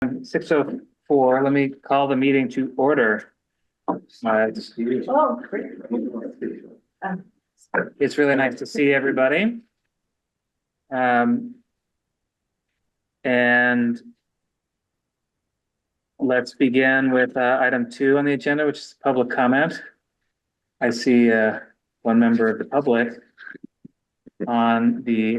6:04. Let me call the meeting to order. Oh, great. It's really nice to see everybody. And let's begin with item 2 on the agenda, which is public comment. I see one member of the public on the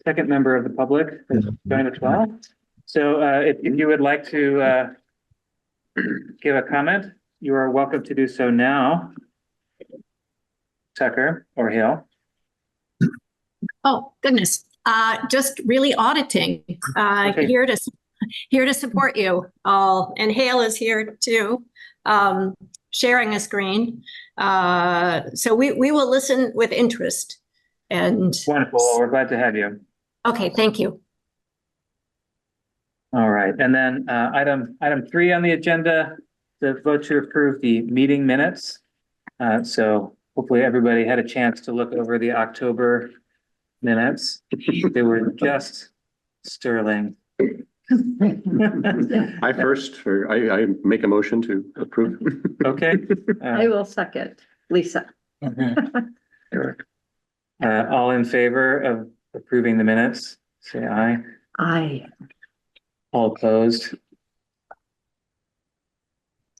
second member of the public has joined as well. So if you would like to give a comment, you are welcome to do so now. Tucker or Hill. Oh, goodness. Just really auditing. Okay. Here to support you all. And Hale is here too, sharing a screen. So we will listen with interest. And wonderful. Well, we're glad to have you. Okay, thank you. All right. And then item 3 on the agenda, the vote to approve the meeting minutes. So hopefully everybody had a chance to look over the October minutes. They were just sterling. I make a motion to approve. Okay. I will second, Lisa. All in favor of approving the minutes, say aye. Aye. All opposed?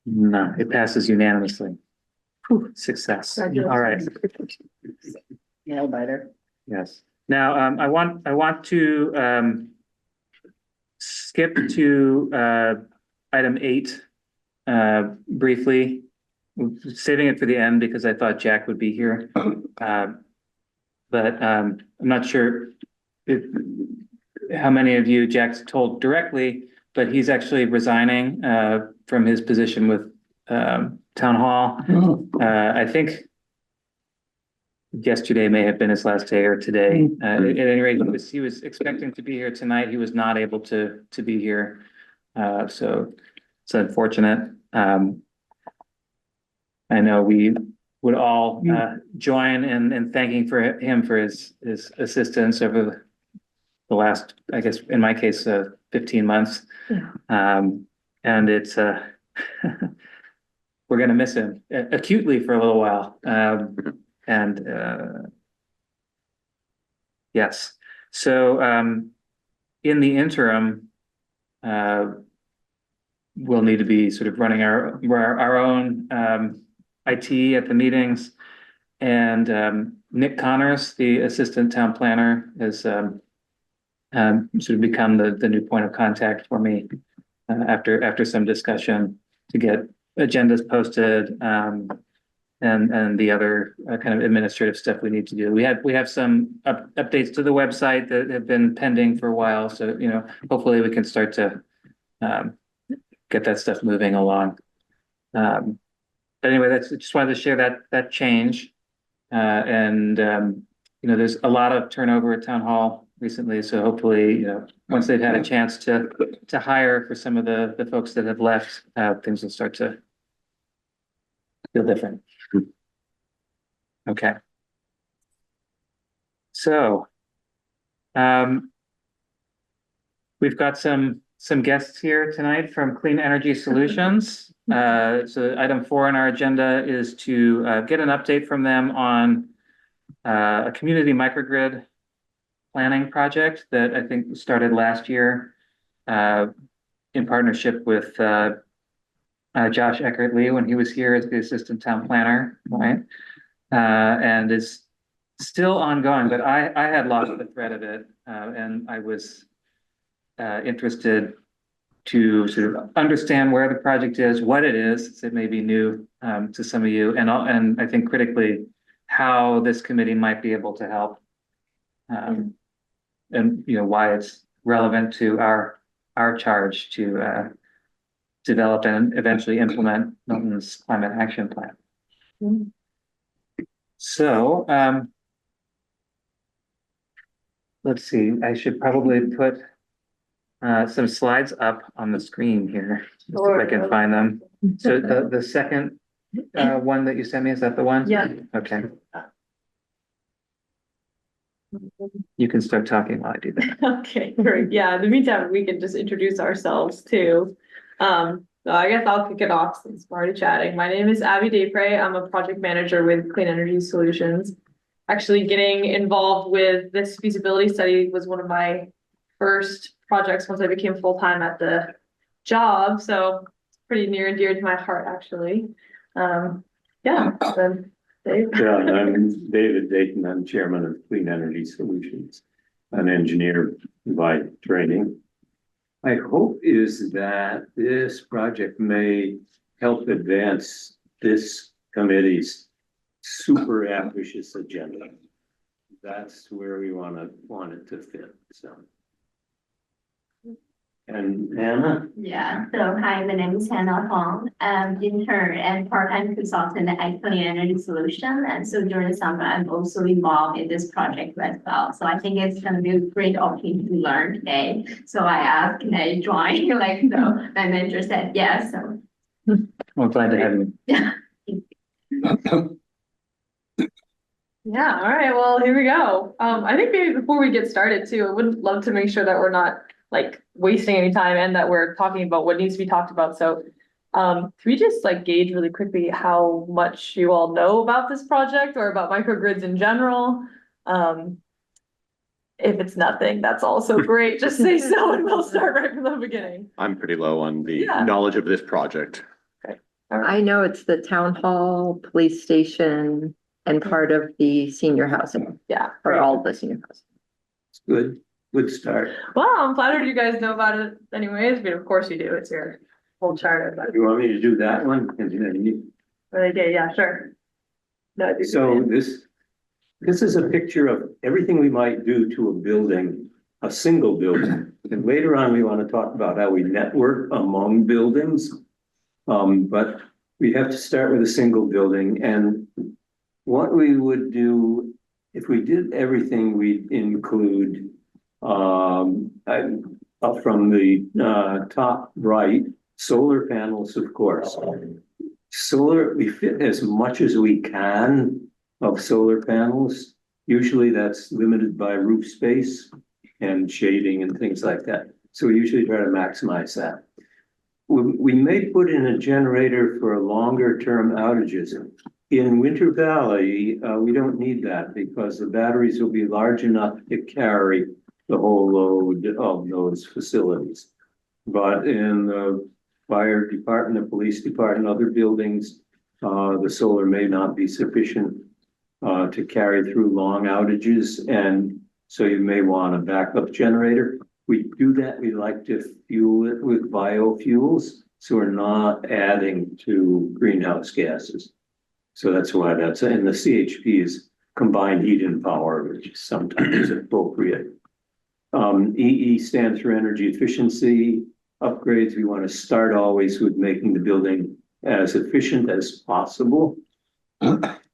No, it passes unanimously. Success. All right. Nail biter. Yes. Now, I want to skip to item 8 briefly, saving it for the end because I thought Jack would be here. But I'm not sure how many of you Jack's told directly, but he's actually resigning from his position with Town Hall. I think yesterday may have been his last day or today. At any rate, he was expecting to be here tonight. He was not able to be here. So it's unfortunate. I know we would all join in thanking him for his assistance over the last, I guess, in my case, 15 months. Yeah. And it's we're going to miss him acutely for a little while. Yes. So in the interim, we'll need to be sort of running our own IT at the meetings, and Nick Connors, the assistant town planner, has sort of become the new point of contact for me after some discussion to get agendas posted and the other kind of administrative stuff we need to do. We have some updates to the website that have been pending for a while, so hopefully we can start to get that stuff moving along. But anyway, just wanted to share that change. There's a lot of turnover at Town Hall recently, so hopefully, once they've had a chance to hire for some of the folks that have left, things will start to feel different. Okay. So, we've got some guests here tonight from Clean Energy Solutions. So item 4 on our agenda is to get an update from them on a community microgrid planning project that I think started last year in partnership with Josh Eckert-Lee when he was here as the assistant town planner, right? And is still ongoing, but I had lost the thread of it, and I was interested to sort of understand where the project is, what it is. It may be new to some of you, and I think critically how this committee might be able to help, and why it's relevant to our charge to develop and eventually implement Milton's climate action plan. So let's see. I should probably put some slides up on the screen here, just if I can find them. So the second one that you sent me, is that the one? Yeah. Okay. You can start talking while I do that. Okay, great. Yeah, in the meantime, we can just introduce ourselves too. So I guess I'll kick it off since we're already chatting. My name is Abby Daypre. I'm a project manager with Clean Energy Solutions. Actually, getting involved with this feasibility study was one of my first projects once I became full-time at the job. So it's pretty near and dear to my heart, actually. Yeah, then Dave. Yeah, I'm David Dayton. I'm chairman of Clean Energy Solutions, an engineer by training. My hope is that this project may help advance this committee's super ambitious agenda. That's where we want it to fit, so. And Anna? Yeah, so hi, my name is Hannah Huang. I'm intern and part-time consultant at Clean Energy Solution. And so during the summer, I'm also involved in this project as well. So I think it's gonna be a great opportunity to learn today. So I asked, can I join? Like, so my manager said yes, so. Well, glad to have you. Yeah. Yeah, all right, well, here we go. I think maybe before we get started too, I would love to make sure that we're not like wasting any time and that we're talking about what needs to be talked about. So can we just like gauge really quickly how much you all know about this project or about microgrids in general? If it's nothing, that's also great. Just say so and we'll start right from the beginning. I'm pretty low on the Yeah. knowledge of this project. All right. I know it's the town hall, police station, and part of the senior housing, Yeah. or great. all the senior housing. Good start. Well, I'm flattered you guys know about it anyways, but of course you do. It's your whole charter, but You want me to do that one? And then you- okay, yeah, sure. No, I do. So this is a picture of everything we might do to a building, a single building. And later on, we want to talk about how we network among buildings. But we have to start with a single building, and what we would do if we did everything, we'd include up from the top right, solar panels, of course. Solar, we fit as much as we can of solar panels. Usually that's limited by roof space and shading and things like that. So we usually try to maximize that. We may put in a generator for longer term outages. In Winter Valley, we don't need that because the batteries will be large enough to carry the whole load of those facilities. But in the fire department, the police department, other buildings, the solar may not be sufficient to carry through long outages. And so you may want a backup generator. We do that. We like to fuel it with biofuels, so we're not adding to greenhouse gases. So that's why that's, and the CHP is combined heat and power, which is sometimes appropriate. EE stands for energy efficiency upgrades. We want to start always with making the building as efficient as possible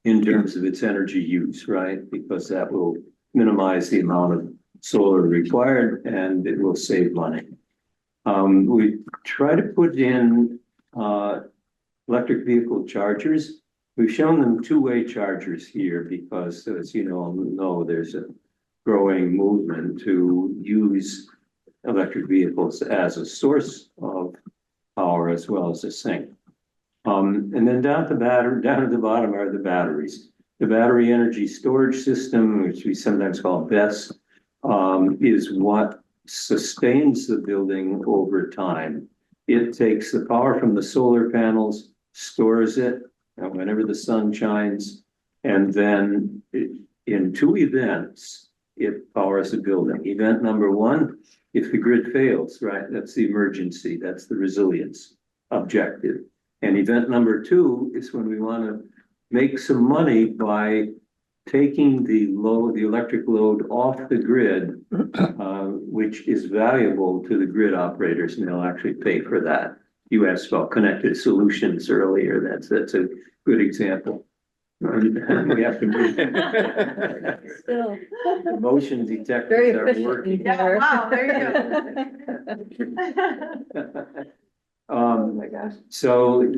in terms of its energy use, right? Because that will minimize the amount of solar required and it will save money. We try to put in electric vehicle chargers. We've shown them two-way chargers here because, as you know, there's a growing movement to use electric vehicles as a source of power as well as a sink. And then down at the bottom are the batteries. The battery energy storage system, which we sometimes call BESS, is what sustains the building over time. It takes the power from the solar panels, stores it whenever the sun shines, and then in two events, it powers the building. Event number one, if the grid fails, right? That's the emergency, that's the resilience objective. And event number two is when we want to make some money by taking the electric load off the grid, which is valuable to the grid operators, and they'll actually pay for that. You asked about connected solutions earlier. That's a good example. We have to move. Still. The motion detectors Very are efficient. working. Yeah, wow, there you go. Oh my gosh. So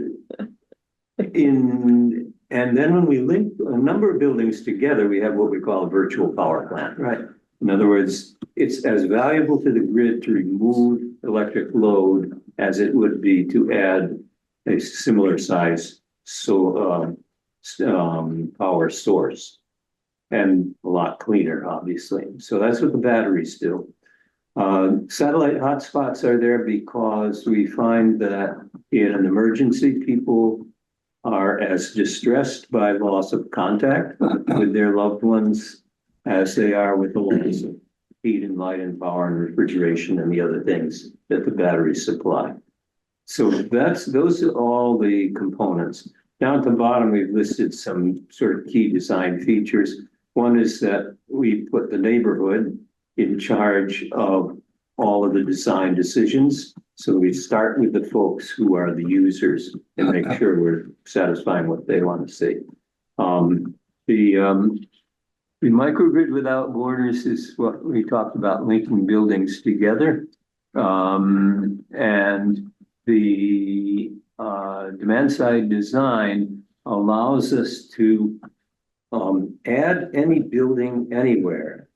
in And then when we link a number of buildings together, we have what we call a virtual power plant. Right. In other words, it's as valuable to the grid to remove electric load as it would be to add a similar size power source, and a lot cleaner, obviously. So that's what the batteries do. Satellite hotspots are there because we find that in an emergency, people are as distressed by loss of contact with their loved ones as they are with the loss of heat and light and power and refrigeration and the other things that the batteries supply. So those are all the components. Down at the bottom, we've listed some sort of key design features. One is that we put the neighborhood in charge of all of the design decisions. So we start with the folks who are the users and make sure we're satisfying what they want to see. The microgrid without borders is what we talked about, linking buildings together. And the demand side design allows us to add any building anywhere.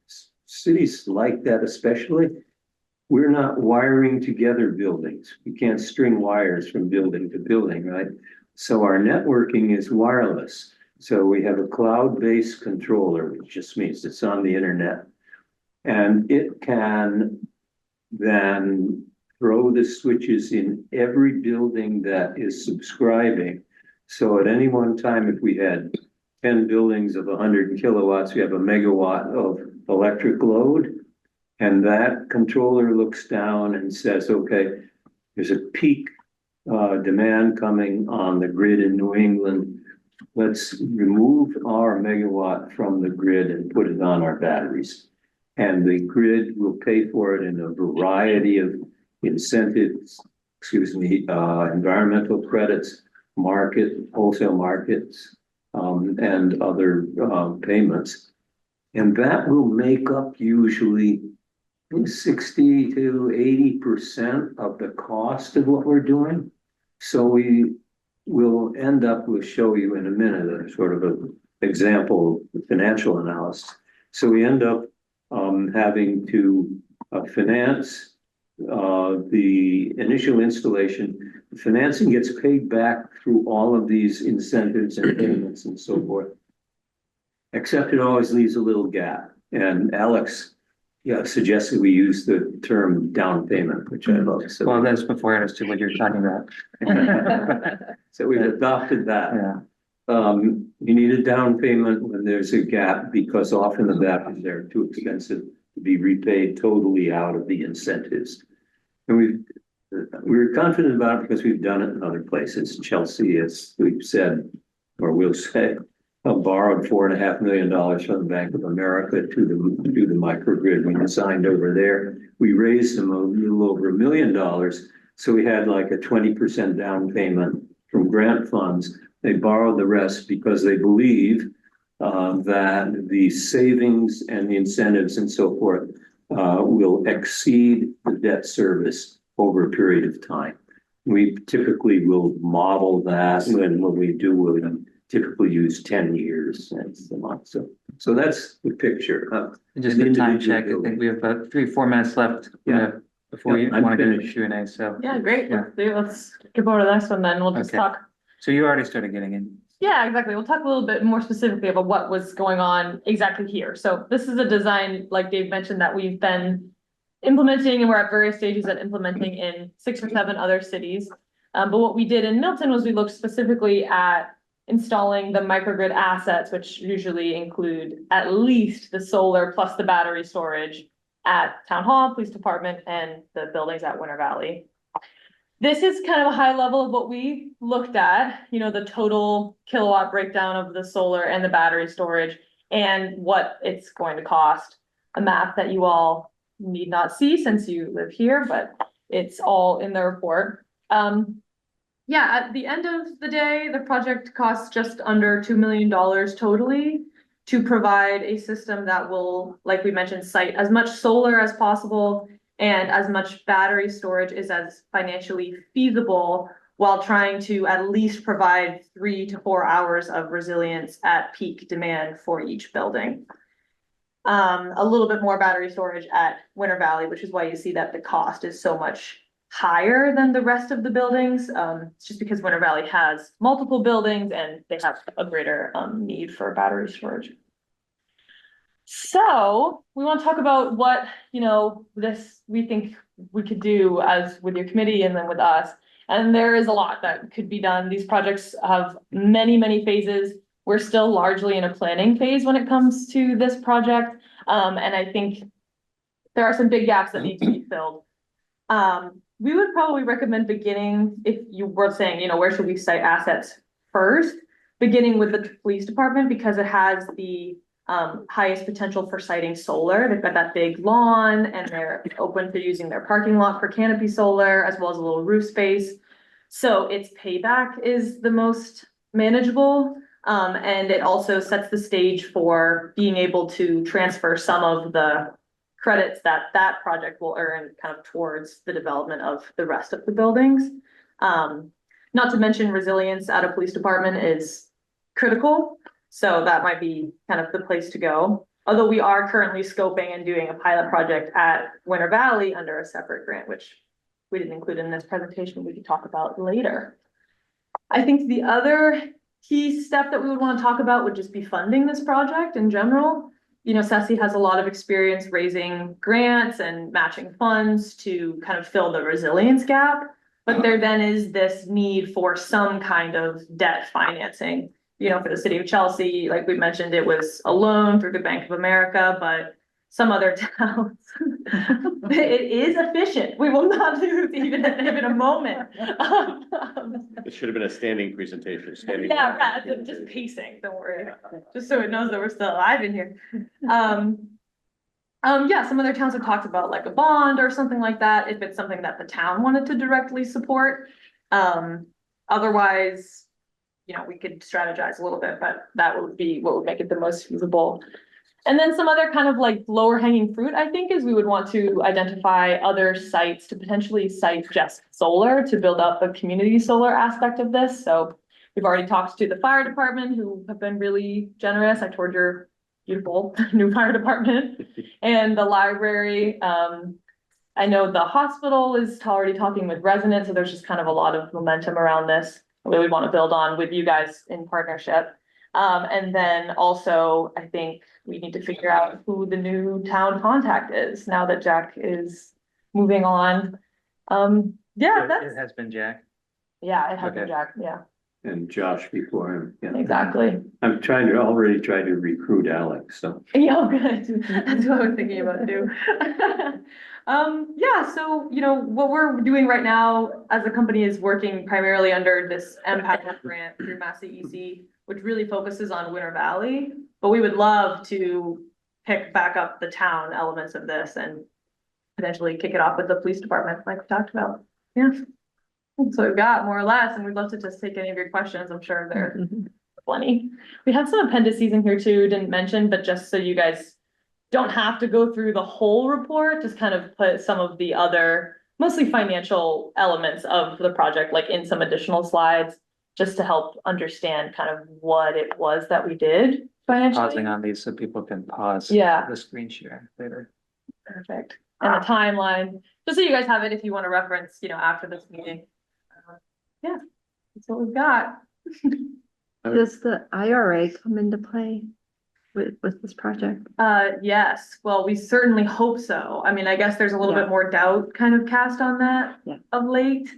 Cities like that especially. We're not wiring together buildings. We can't string wires from building to building, right? So our networking is wireless. So we have a cloud-based controller, which just means it's on the internet. And it can then throw the switches in every building that is subscribing. So at any one time, if we had 10 buildings of 100 kilowatts, we have a megawatt of electric load. And that controller looks down and says, okay, there's a peak demand coming on the grid in New England. Let's remove our megawatt from the grid and put it on our batteries. And the grid will pay for it in a variety of incentives, environmental credits, wholesale markets, and other payments. And that will make up usually 60 to 80% of the cost of what we're doing. So we will end up, we'll show you in a minute, a sort of an example of financial analysis. So we end up having to finance the initial installation. The financing gets paid back through all of these incentives and payments and so forth, except it always leaves a little gap. And Alex suggested we use the term down payment, which I love. So Well, that's before I understood what you're talking about. so we've adopted that. Yeah. You need a down payment when there's a gap because often the batteries are too expensive to be repaid totally out of the incentives. And we're confident about it because we've done it in other places. Chelsea, as we've said, or will say, borrowed $4.5 million from the Bank of America to do the microgrid we designed over there. We raised them a little over $1 million. So we had like a 20% down payment from grant funds. They borrowed the rest because they believe that the savings and the incentives and so forth will exceed the debt service over a period of time. We typically will model that when we do, we'll typically use 10 years. That's the month. So that's the picture. Just a time check. I think we have about 3-4 minutes left. Before you want to get into Q&A. So Yeah, great. Yeah. Let's skip over to the next one then. We'll just Okay. talk. So you already started getting in. Yeah, exactly. We'll talk a little bit more specifically about what was going on exactly here. So this is a design, like Dave mentioned, that we've been implementing, and we're at various stages of implementing in 6 or 7 other cities. But what we did in Milton was we looked specifically at installing the microgrid assets, which usually include at least the solar plus the battery storage at Town Hall, Police Department, and the buildings at Winter Valley. This is kind of a high level of what we looked at, the total kilowatt breakdown of the solar and the battery storage and what it's going to cost. A map that you all need not see since you live here, but it's all in the report. At the end of the day, the project costs just under $2 million totally to provide a system that will, like we mentioned, site as much solar as possible and as much battery storage is as financially feasible while trying to at least provide 3 to 4 hours of resilience at peak demand for each building. A little bit more battery storage at Winter Valley, which is why you see that the cost is so much higher than the rest of the buildings. It's just because Winter Valley has multiple buildings and they have a greater need for battery storage. So we want to talk about what, we think we could do as with your committee and then with us. And there is a lot that could be done. These projects have many, many phases. We're still largely in a planning phase when it comes to this project. And I think there are some big gaps that need to be filled. We would probably recommend beginning, if you were saying, where should we site assets first, beginning with the police department because it has the highest potential for siting solar. They've got that big lawn and they're open for using their parking lot for canopy solar as well as a little roof space. So its payback is the most manageable. And it also sets the stage for being able to transfer some of the credits that that project will earn kind of towards the development of the rest of the buildings. Not to mention resilience at a police department is critical. So that might be kind of the place to go. Although we are currently scoping and doing a pilot project at Winter Valley under a separate grant, which we didn't include in this presentation, we could talk about later. I think the other key step that we would want to talk about would just be funding this project in general. SESI has a lot of experience raising grants and matching funds to kind of fill the resilience gap. But there then is this need for some kind of debt financing. For the city of Chelsea, like we mentioned, it was a loan through the Bank of America, but some other towns, it is efficient. We will not lose even a moment. It should have been a standing presentation. Yeah, right. Just pacing, don't worry. Just so it knows that we're still alive in here. Yeah, some other towns have talked about like a bond or something like that, if it's something that the town wanted to directly support. Otherwise, we could strategize a little bit, but that would be what would make it the most feasible. And then some other kind of like lower hanging fruit, I think, is we would want to identify other sites to potentially site just solar to build up a community solar aspect of this. So we've already talked to the fire department who have been really generous. I toured your beautiful new fire department and the library. I know the hospital is already talking with residents, so there's just kind of a lot of momentum around this that we want to build on with you guys in partnership. And then also, I think we need to figure out who the new town contact is now that Jack is moving on. Yeah, It has been Jack. Yeah, it has been Okay. Jack, yeah, And Josh before him. Yeah. exactly. I'm already try to recruit Alex, so. Yeah, oh, good. That's what I was thinking about too. Yeah, so, what we're doing right now as a company is working primarily under this MPAC grant through MATV, which really focuses on Winter Valley. But we would love to pick back up the town elements of this and potentially kick it off with the police department like we talked about. Yeah. So we've got more or less, and we'd love to just take any of your questions. I'm sure there are plenty. We have some appendices in here too, didn't mention, but just so you guys don't have to go through the whole report, just kind of put some of the other mostly financial elements of the project, like in some additional slides, just to help understand kind of what it was that we did financially. Pausing on these so people can pause. Yeah. The screen share later. Perfect. And the timeline, just so you guys have it if you want to reference, after this meeting. Yeah, that's what we've got. Does the IRA come into play with this project? Yes, well, we certainly hope so. I mean, I guess there's a little bit more doubt kind of cast on that of late.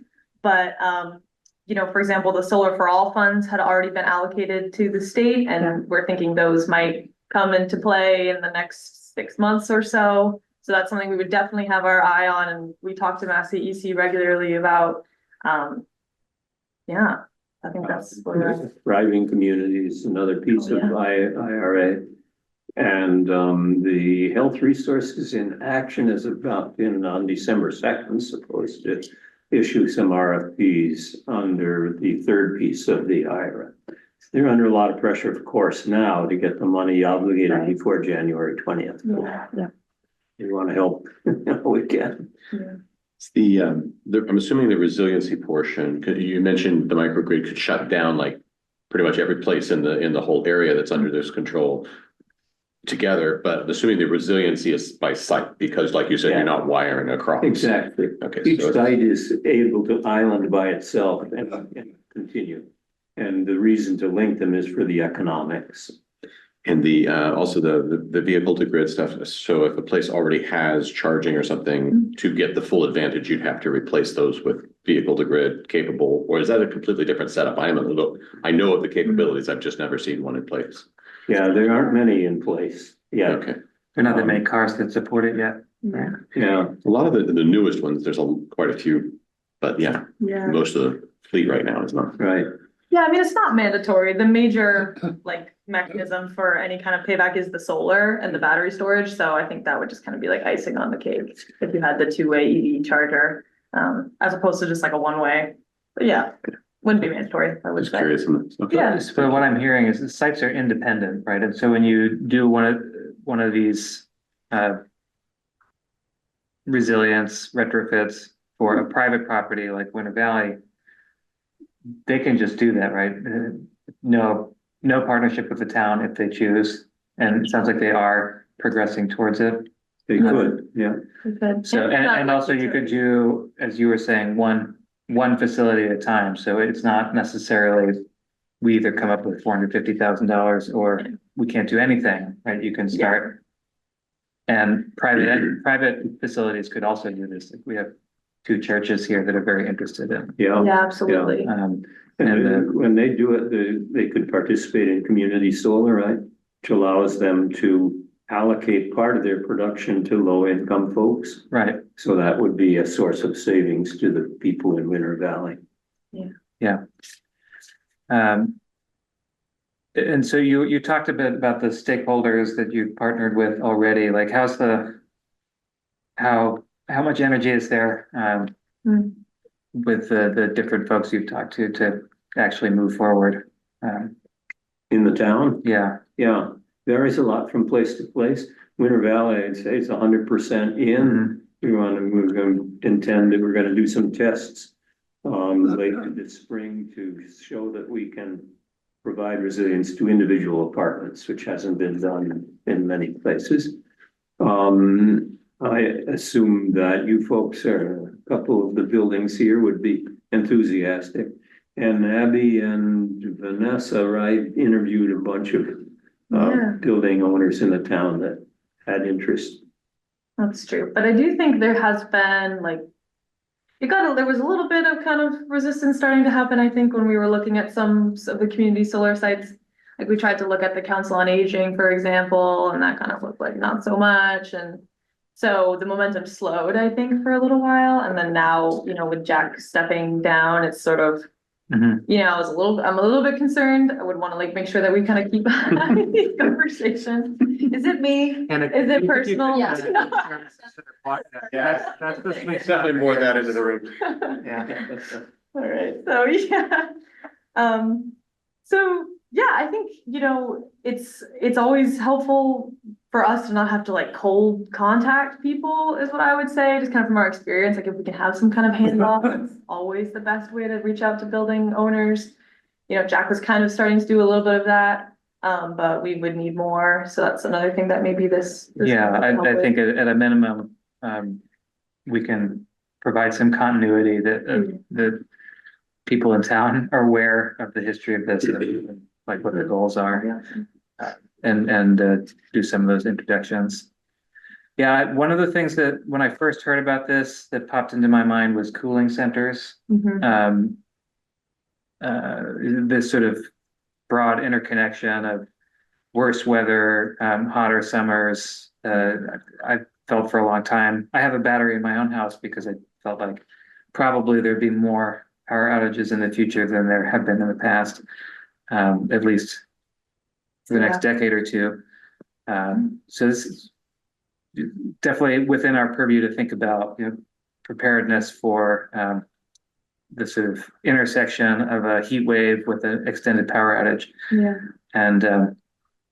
But, for example, the Solar for All funds had already been allocated to the state, and we're thinking those might come into play in the next 6 months or so. So that's something we would definitely have our eye on, and we talk to MATV regularly about. Yeah, I think that's what Thriving communities, another piece of IRA. And the Health Resources in Action is on December 2nd, supposed to issue some RFPs under the third piece of the IRA. They're under a lot of pressure, of course, now to get the money obligated before January 20th. Yeah. You want to help, we can. Yeah. I'm assuming the resiliency portion, you mentioned the microgrid could shut down like pretty much every place in the whole area that's under this control together, but assuming the resiliency is by site, because like you said, Yeah. you're not wiring across. Exactly. Okay. Each So site is able to island by itself and continue. And the reason to link them is for the economics. and also the vehicle to grid stuff. So if a place already has charging or something, to get the full advantage, you'd have to replace those with vehicle to grid capable, or is that a completely different setup? I know of the capabilities, I've just never seen one in place. Yeah, there aren't many in place. Yeah, Okay. There are not that many cars that support it yet. Yeah. yeah. A lot of the newest ones, there's quite a few, but yeah, Yeah. most of the fleet right now is not. Right. Yeah, I mean, it's not mandatory. The major like mechanism for any kind of payback is the solar and the battery storage. So I think that would just kind of be like icing on the cake if you had the two-way EV charger, as opposed to just like a one-way. But yeah, wouldn't be mandatory, I would Just say. curious. Okay. Yeah. So what I'm hearing is the sites are independent, right? And so when you do one of these resilience retrofits for a private property like Winter Valley, they can just do that, right? No partnership with the town if they choose. And it sounds like they are progressing towards it. They could, yeah. So, and also you could do, as you were saying, one facility at a time. So it's not necessarily we either come up with $450,000 or we can't do anything, right? You can start. And private facilities could also do this. Like we have 2 churches here that are very interested in. Yeah. Yeah, absolutely. And when they do it, they could participate in community solar, right? Which allows them to allocate part of their production to low income folks. Right. So that would be a source of savings to the people in Winter Valley. Yeah. And so you talked a bit about the stakeholders that you've partnered with already. Like how much energy is there with the different folks you've talked to actually move forward? In the town? Yeah. Yeah, varies a lot from place to place. Winter Valley, I'd say it's 100% in. We're going to intend that we're going to do some tests later this spring to show that we can provide resilience to individual apartments, which hasn't been done in many places. I assume that you folks are, a couple of the buildings here would be enthusiastic. And Abby and Vanessa, right, interviewed a bunch of building owners in the town that had interest. That's true, but I do think there has been like, there was a little bit of kind of resistance starting to happen, I think, when we were looking at some of the community solar sites. Like we tried to look at the Council on Aging, for example, and that kind of looked like not so much. And so the momentum slowed, I think, for a little while. And then now, with Jack stepping down, it's sort of, I'm a little bit concerned. I would want to like make sure that we kind of keep having these conversations. Is it me? Is it personal? Yeah. That's the sweet stuff. Definitely more of that into the room. Yeah. All right, so yeah. So yeah, I think, it's always helpful for us to not have to like cold contact people is what I would say, just kind of from our experience. Like if we can have some kind of handoff, it's always the best way to reach out to building owners. Jack was kind of starting to do a little bit of that, but we would need more. So that's another thing that maybe this Yeah, I think at a minimum, we can provide some continuity that the people in town are aware of the history of this, and, like what the goals are, and do some of those introductions. Yeah, one of the things that when I first heard about this that popped into my mind was cooling centers. This sort of broad interconnection of worse weather, hotter summers. I felt for a long time. I have a battery in my own house because I felt like probably there'd be more power outages in the future than there have been in the past, at least for the next decade or two. So this is definitely within our purview to think about, preparedness for the sort of intersection of a heat wave with an extended power outage. Yeah. And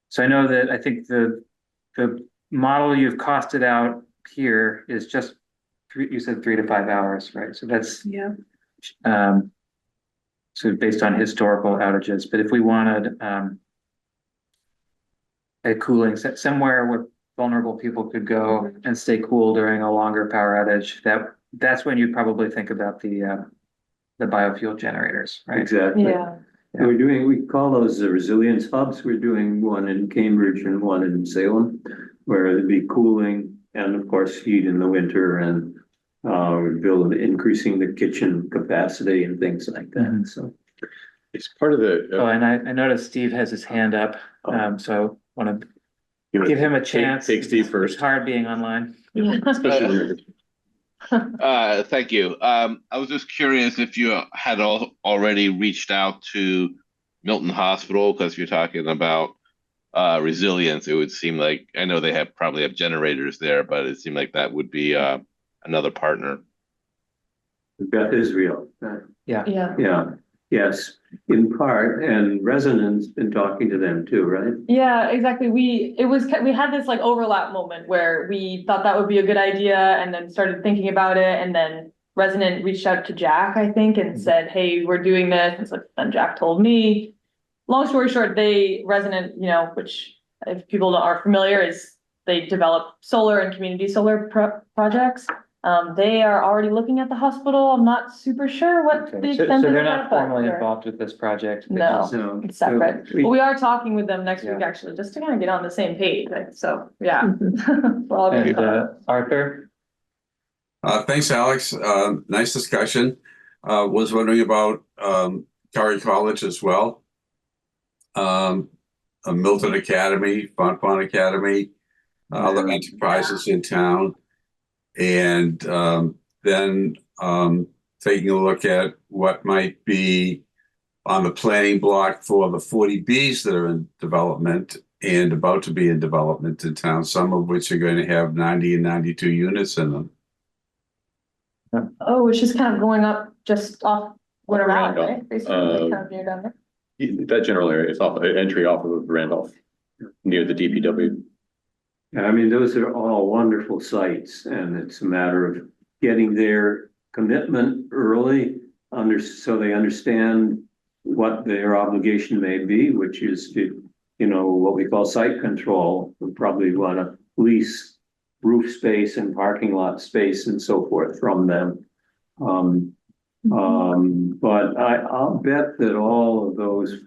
so I know that I think the model you've costed out here is just you said 3 to 5 hours, right? So that's, Yeah. so based on historical outages, but if we wanted, a cooling somewhere where vulnerable people could go and stay cool during a longer power outage, that's when you'd probably think about the biofuel generators, right? Exactly. Yeah. And we call those the resilience hubs. We're doing one in Cambridge and one in Salem, where it'd be cooling and of course heat in the winter and increasing the kitchen capacity and things like that. So It's part of the. Oh, and I noticed Steve has his hand up, so want to give him a chance. Take Steve first. It's hard being online. Especially Thank you. I was just curious if you had already reached out to Milton Hospital, because you're talking about resilience. It would seem like, I know they probably have generators there, but it seemed like that would be another partner. we've got Israel. Yeah. Yes, in part, and Resonance been talking to them too, right? Yeah, exactly. We had this like overlap moment where we thought that would be a good idea and then started thinking about it, and then Resonant reached out to Jack, I think, and said, hey, we're doing this. And so then Jack told me. Long story short, Resonant, which if people aren't familiar, is they develop solar and community solar projects. They are already looking at the hospital. I'm not super sure what the Okay. extent So of they're that, not but formally they're- involved with this project. They No. just- So It's separate. we- But we are talking with them next week, Yeah. actually, just to kind of get on the same page. So, yeah. We're all And gonna Arthur, Thanks, Alex. Nice discussion. Was wondering about Curry College as well. Milton Academy, Fontpont Academy, other enterprises in town. And then taking a look at what might be on the planning block for the 40Bs that are in development and about to be in development in town, some of which are going to have 90 and 92 units in them. Oh, it's just kind of going up just off Winter Valley, Randolph. right? Basically, like kind of near down there. That general area, it's off entry off of Randolph, near the DPW. I mean, those are all wonderful sites, and it's a matter of getting their commitment early, so they understand what their obligation may be, which is to, what we call site control. We probably want to lease roof space and parking lot space and so forth from them. But I'll bet that all of those,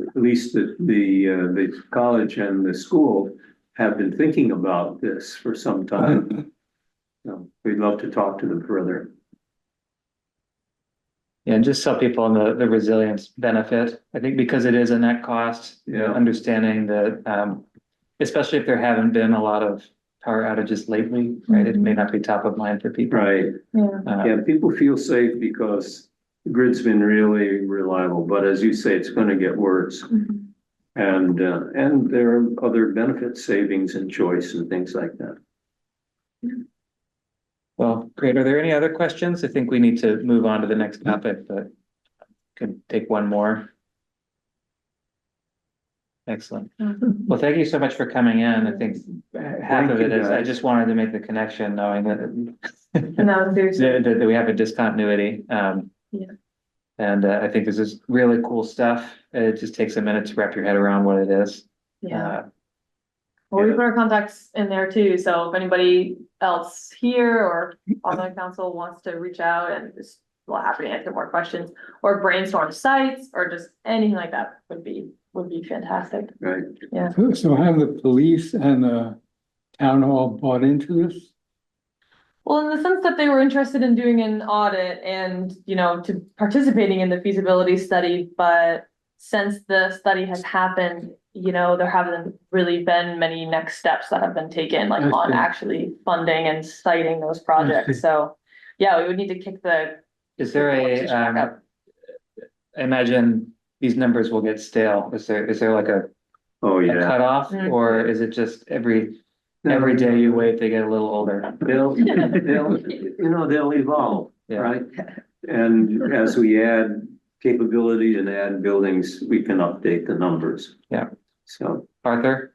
at least the college and the school, have been thinking about this for some time. So we'd love to talk to them further. yeah, and just tell people on the resilience benefit, I think because it is a net cost, Yeah. understanding that, especially if there haven't been a lot of power outages lately, right? It may not be top of mind for people. Right, Yeah. yeah, people feel safe because the grid's been really reliable, but as you say, it's gonna get worse. And there are other benefit savings and choice and things like that. Well, great. Are there any other questions? I think we need to move on to the next topic, but could take one more. Excellent. Well, thank you so much for coming in. I think half of Thank it you, is, I guys. just wanted to make the connection knowing that No, seriously. that we have a discontinuity. Yeah. And I think this is really cool stuff. It just takes a minute to wrap your head around what it is. Yeah. Well, we put our contacts in there too, so if anybody else here or on the council wants to reach out and just, we're happy to answer more questions or brainstorm sites or just anything like that would be fantastic. Right. So have the police and the town hall bought into this? Well, in the sense that they were interested in doing an audit and, to participating in the feasibility study, but since the study has happened, there haven't really been many next steps that have been taken, like I on see. actually funding and citing those projects. So, yeah, we would need to kick the. Is there I imagine these numbers will get stale. Is there like a Oh, yeah. cutoff, Mhm. or is it just every day you wait, they get a little older? They'll evolve, Yeah. right? And as we add capability and add buildings, we can update the numbers. Yeah. So, Arthur?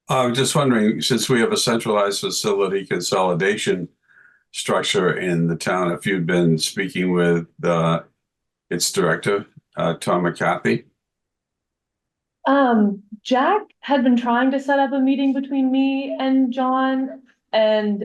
I was just wondering, since we have a centralized facility consolidation structure in the town. If you'd been speaking with its director, Tom McCarthy. Jack had been trying to set up a meeting between me and John, and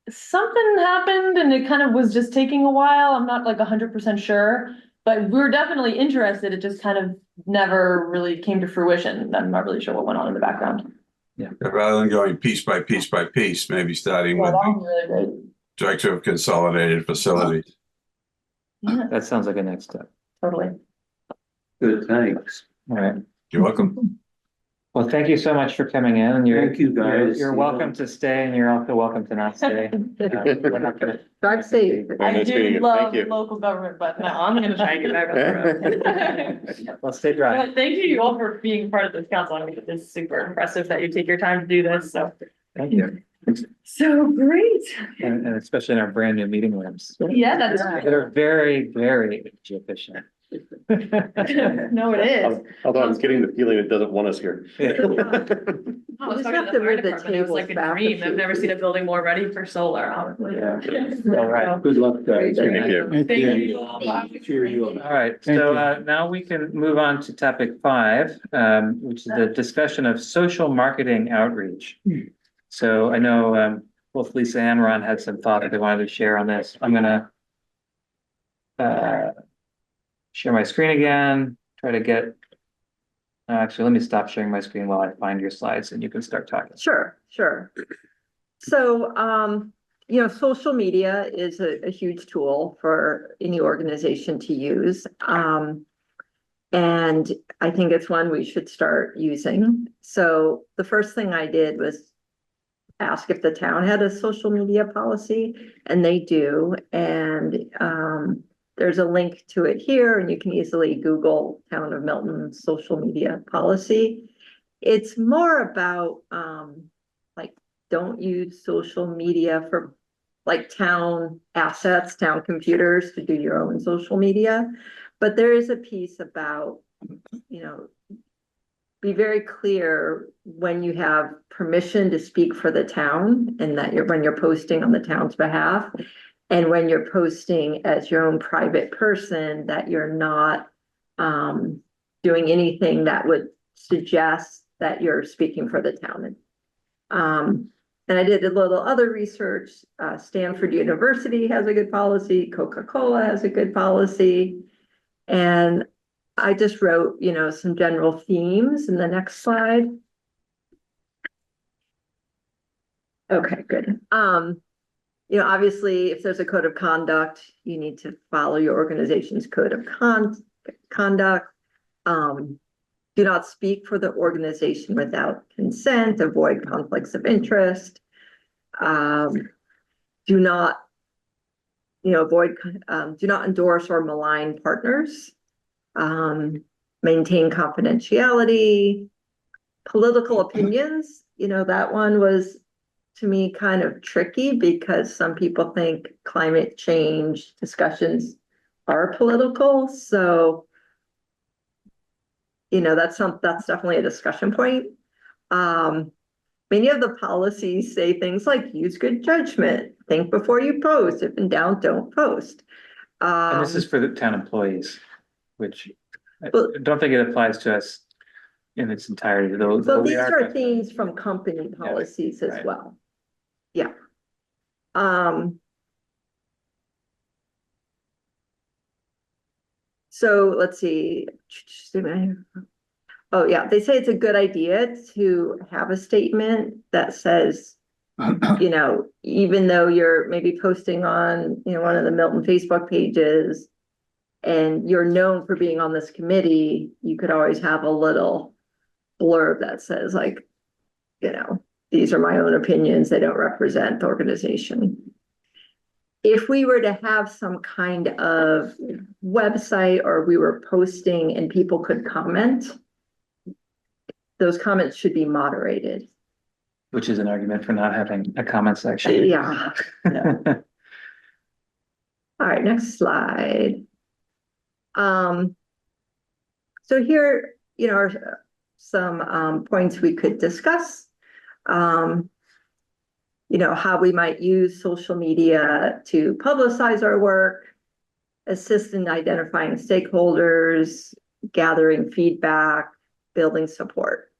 something happened and it kind of was just taking a while. I'm not like 100% sure, but we were definitely interested. It just kind of never really came to fruition. I'm not really sure what went on in the background. Yeah. Rather than going piece by piece by piece, maybe starting Well, with that the was really great. director of consolidated facilities. Yeah, That sounds like a next step. totally. Good, thanks. All right. You're welcome. Well, thank you so much for coming in, and Thank you, guys. you're welcome to stay, and you're also welcome to not stay. We're not gonna. Drive safe. Very I nice meeting do you. love Thank you. local government, but no, I'm gonna try and get back on the road. Well, stay dry. But thank you all for being part of this council. I mean, it's super impressive that you take your time to do this, so. Thank you. So great. And especially in our brand new meeting rooms. Yeah, that's That are very, very energy efficient. No, it is. Although I was getting the feeling it doesn't want us here. I was You talking just have to to the fire move the department, it was like a tables back a dream. I've few never seen a building more ready for solar, honestly. Yeah. All right. Good luck, guys. Thank you. Thank you all. Cheer you up. All right, Thank so you. now we can move on to topic 5, which is the discussion of social marketing outreach. So I know both Lisa and Ron had some thoughts they wanted to share on this. I'm gonna share my screen again, try to get. Actually, let me stop sharing my screen while I find your slides and you can start talking. Sure. So, social media is a huge tool for any organization to use. And I think it's one we should start using. So the first thing I did was ask if the town had a social media policy, and they do. And there's a link to it here, and you can easily Google Town of Milton social media policy. It's more about don't use social media for like town assets, town computers to do your own social media. But there is a piece about, be very clear when you have permission to speak for the town, and that when you're posting on the town's behalf, and when you're posting as your own private person, that you're not doing anything that would suggest that you're speaking for the town. And I did a little other research. Stanford University has a good policy. Coca-Cola has a good policy. And I just wrote, some general themes in the next slide. Okay, good. Obviously, if there's a code of conduct, you need to follow your organization's code of conduct. Do not speak for the organization without consent, avoid conflicts of interest. Do not endorse or malign partners. Maintain confidentiality. Political opinions, that one was to me kind of tricky because some people think climate change discussions are political. So that's definitely a discussion point. Many of the policies say things like use good judgment, think before you post, if in doubt, don't post. And this is for the town employees, which I Well- don't think it applies to us in its entirety. So these are themes from company policies as right. well. Yeah. So let's see. Oh, yeah, they say it's a good idea to have a statement that says, even though you're maybe posting on, one of the Milton Facebook pages and you're known for being on this committee, you could always have a little blurb that says like, these are my own opinions. They don't represent the organization. If we were to have some kind of website or we were posting and people could comment, those comments should be moderated. Which is an argument for not having a comment section. Yeah. All right, next slide. So here, are some points we could discuss. how we might use social media to publicize our work, assist in identifying stakeholders, gathering feedback, building support.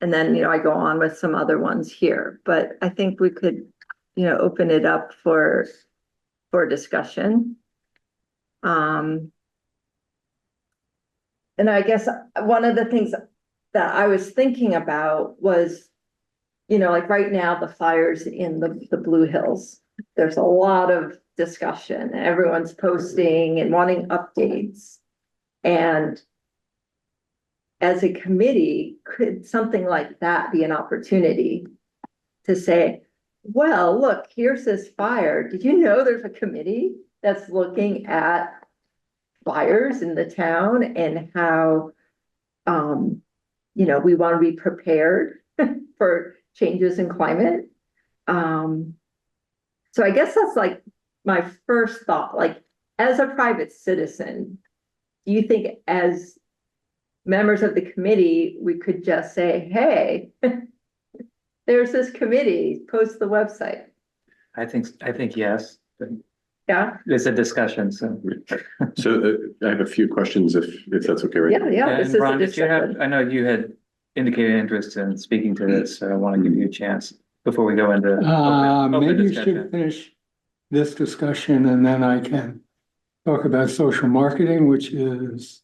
And then, I go on with some other ones here, but I think we could, open it up for discussion. And I guess one of the things that I was thinking about was, like right now, the fires in the Blue Hills, there's a lot of discussion. Everyone's posting and wanting updates. And as a committee, could something like that be an opportunity to say, well, look, here's this fire. Did you know there's a committee that's looking at fires in the town and how, we want to be prepared for changes in climate? So I guess that's like my first thought, like as a private citizen, do you think as members of the committee, we could just say, hey, there's this committee, post the website? I think yes. Yeah. It's a discussion, so. So I have a few questions if that's okay, right? Yeah. This And is a Ron, did you have, discussion. I know you had indicated interest in speaking to this, so I want to give you a chance before we go into. open Maybe you discussion. should finish this discussion and then I can talk about social marketing, which is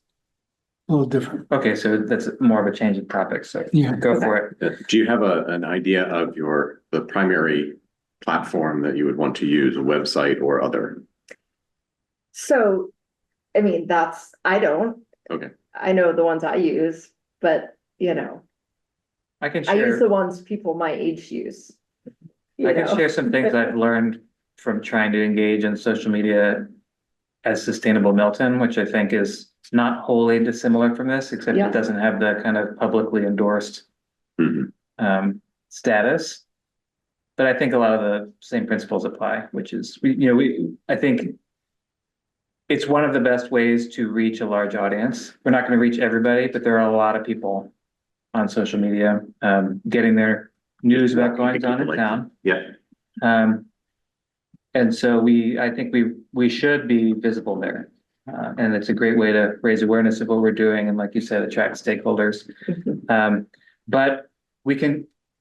a little different. Okay, so that's more of a change of topic, so Yeah. go for it. Do you have an idea of the primary platform that you would want to use, a website or other? So, I mean, I don't. Okay. I know the ones I use, but I can I use share, the ones people my age use. I can share some things I've learned from trying to engage in social media as Sustainable Milton, which I think is not wholly dissimilar from this, except Yeah. it doesn't have the kind of publicly endorsed status. But I think a lot of the same principles apply, which is, I think it's one of the best ways to reach a large audience. We're not going to reach everybody, but there are a lot of people on social media, getting their news about goings on in town. Yeah. And so I think we should be visible there. And it's a great way to raise awareness of what we're doing and, like you said, attract stakeholders. But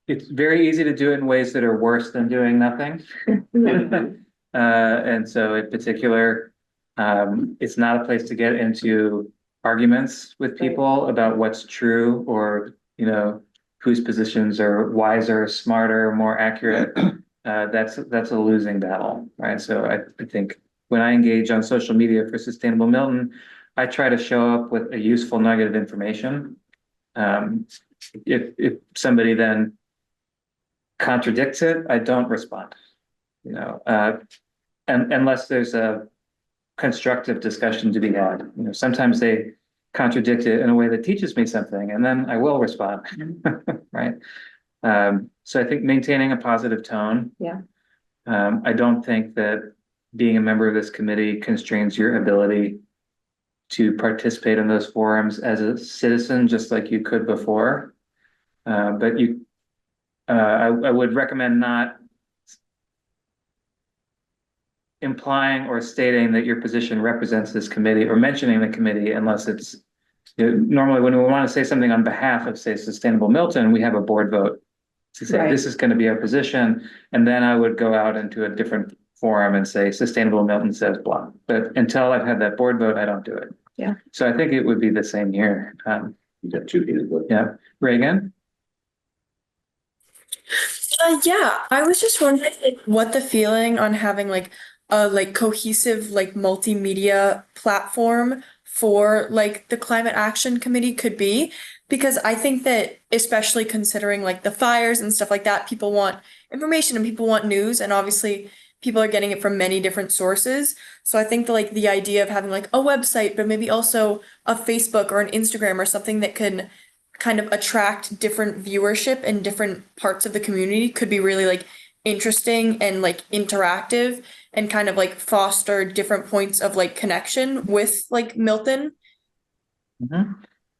it's very easy to do it in ways that are worse than doing nothing. And so in particular, it's not a place to get into arguments with people about what's true or, whose positions are wiser, smarter, more accurate. That's a losing battle, right? So I think when I engage on social media for Sustainable Milton, I try to show up with a useful nugget of information. If somebody then contradicts it, I don't respond, and unless there's a constructive discussion to be had. Sometimes they contradict it in a way that teaches me something, and then I will respond, right? So I think maintaining a positive tone. Yeah. I don't think that being a member of this committee constrains your ability to participate in those forums as a citizen, just like you could before. But I would recommend not implying or stating that your position represents this committee or mentioning the committee unless it's, normally when we want to say something on behalf of, say, Sustainable Milton, we have a board vote to say, Right. This is going to be our position. And then I would go out into a different forum and say, Sustainable Milton says blah. But until I've had that board vote, I don't do it. Yeah. So I think it would be the same here. You got two people. Yeah. Reagan? Yeah, I was just wondering what the feeling on having a cohesive multimedia platform for the climate action committee could be, because I think that especially considering the fires and stuff like that, people want information and people want news, and obviously people are getting it from many different sources. So I think the idea of having a website, but maybe also a Facebook or an Instagram or something that can kind of attract different viewership in different parts of the community could be really interesting and interactive and kind of foster different points of connection with Milton.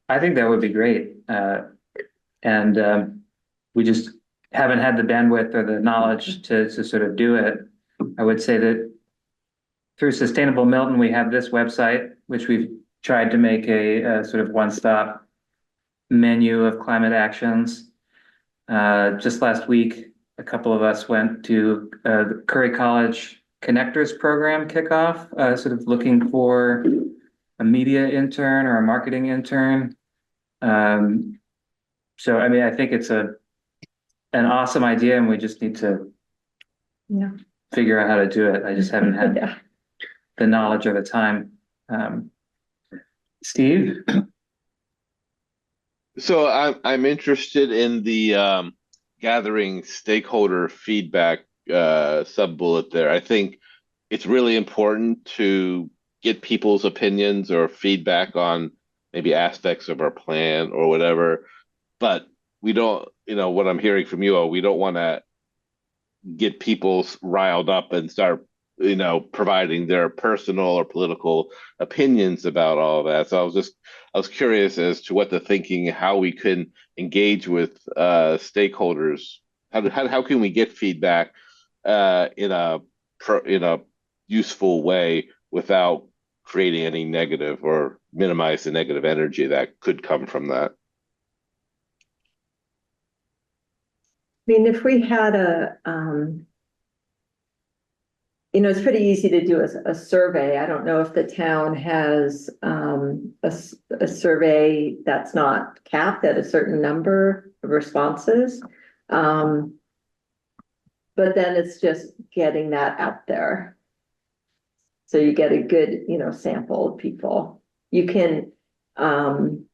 I think that would be great. And we just haven't had the bandwidth or the knowledge to sort of do it. I would say that through Sustainable Milton, we have this website, which we've tried to make a sort of one-stop menu of climate actions. Just last week, a couple of us went to the Curry College Connectors Program kickoff, sort of looking for a media intern or a marketing intern. So, I mean, I think it's an awesome idea, and we just need to figure out how to do it. I just haven't had the knowledge or the time. Steve? So I'm interested in the gathering stakeholder feedback sub-bullet there. I think it's really important to get people's opinions or feedback on maybe aspects of our plan or whatever. But we don't, what I'm hearing from you all, we don't want to get people riled up and start, providing their personal or political opinions about all of that. So I was curious as to what the thinking, how we can engage with stakeholders. How can we get feedback in a useful way without creating any negative or minimize the negative energy that could come from that? I mean, if we had it's pretty easy to do a survey. I don't know if the town has a survey that's not capped at a certain number of responses. But then it's just getting that out there. So you get a good, sample of people. You can, having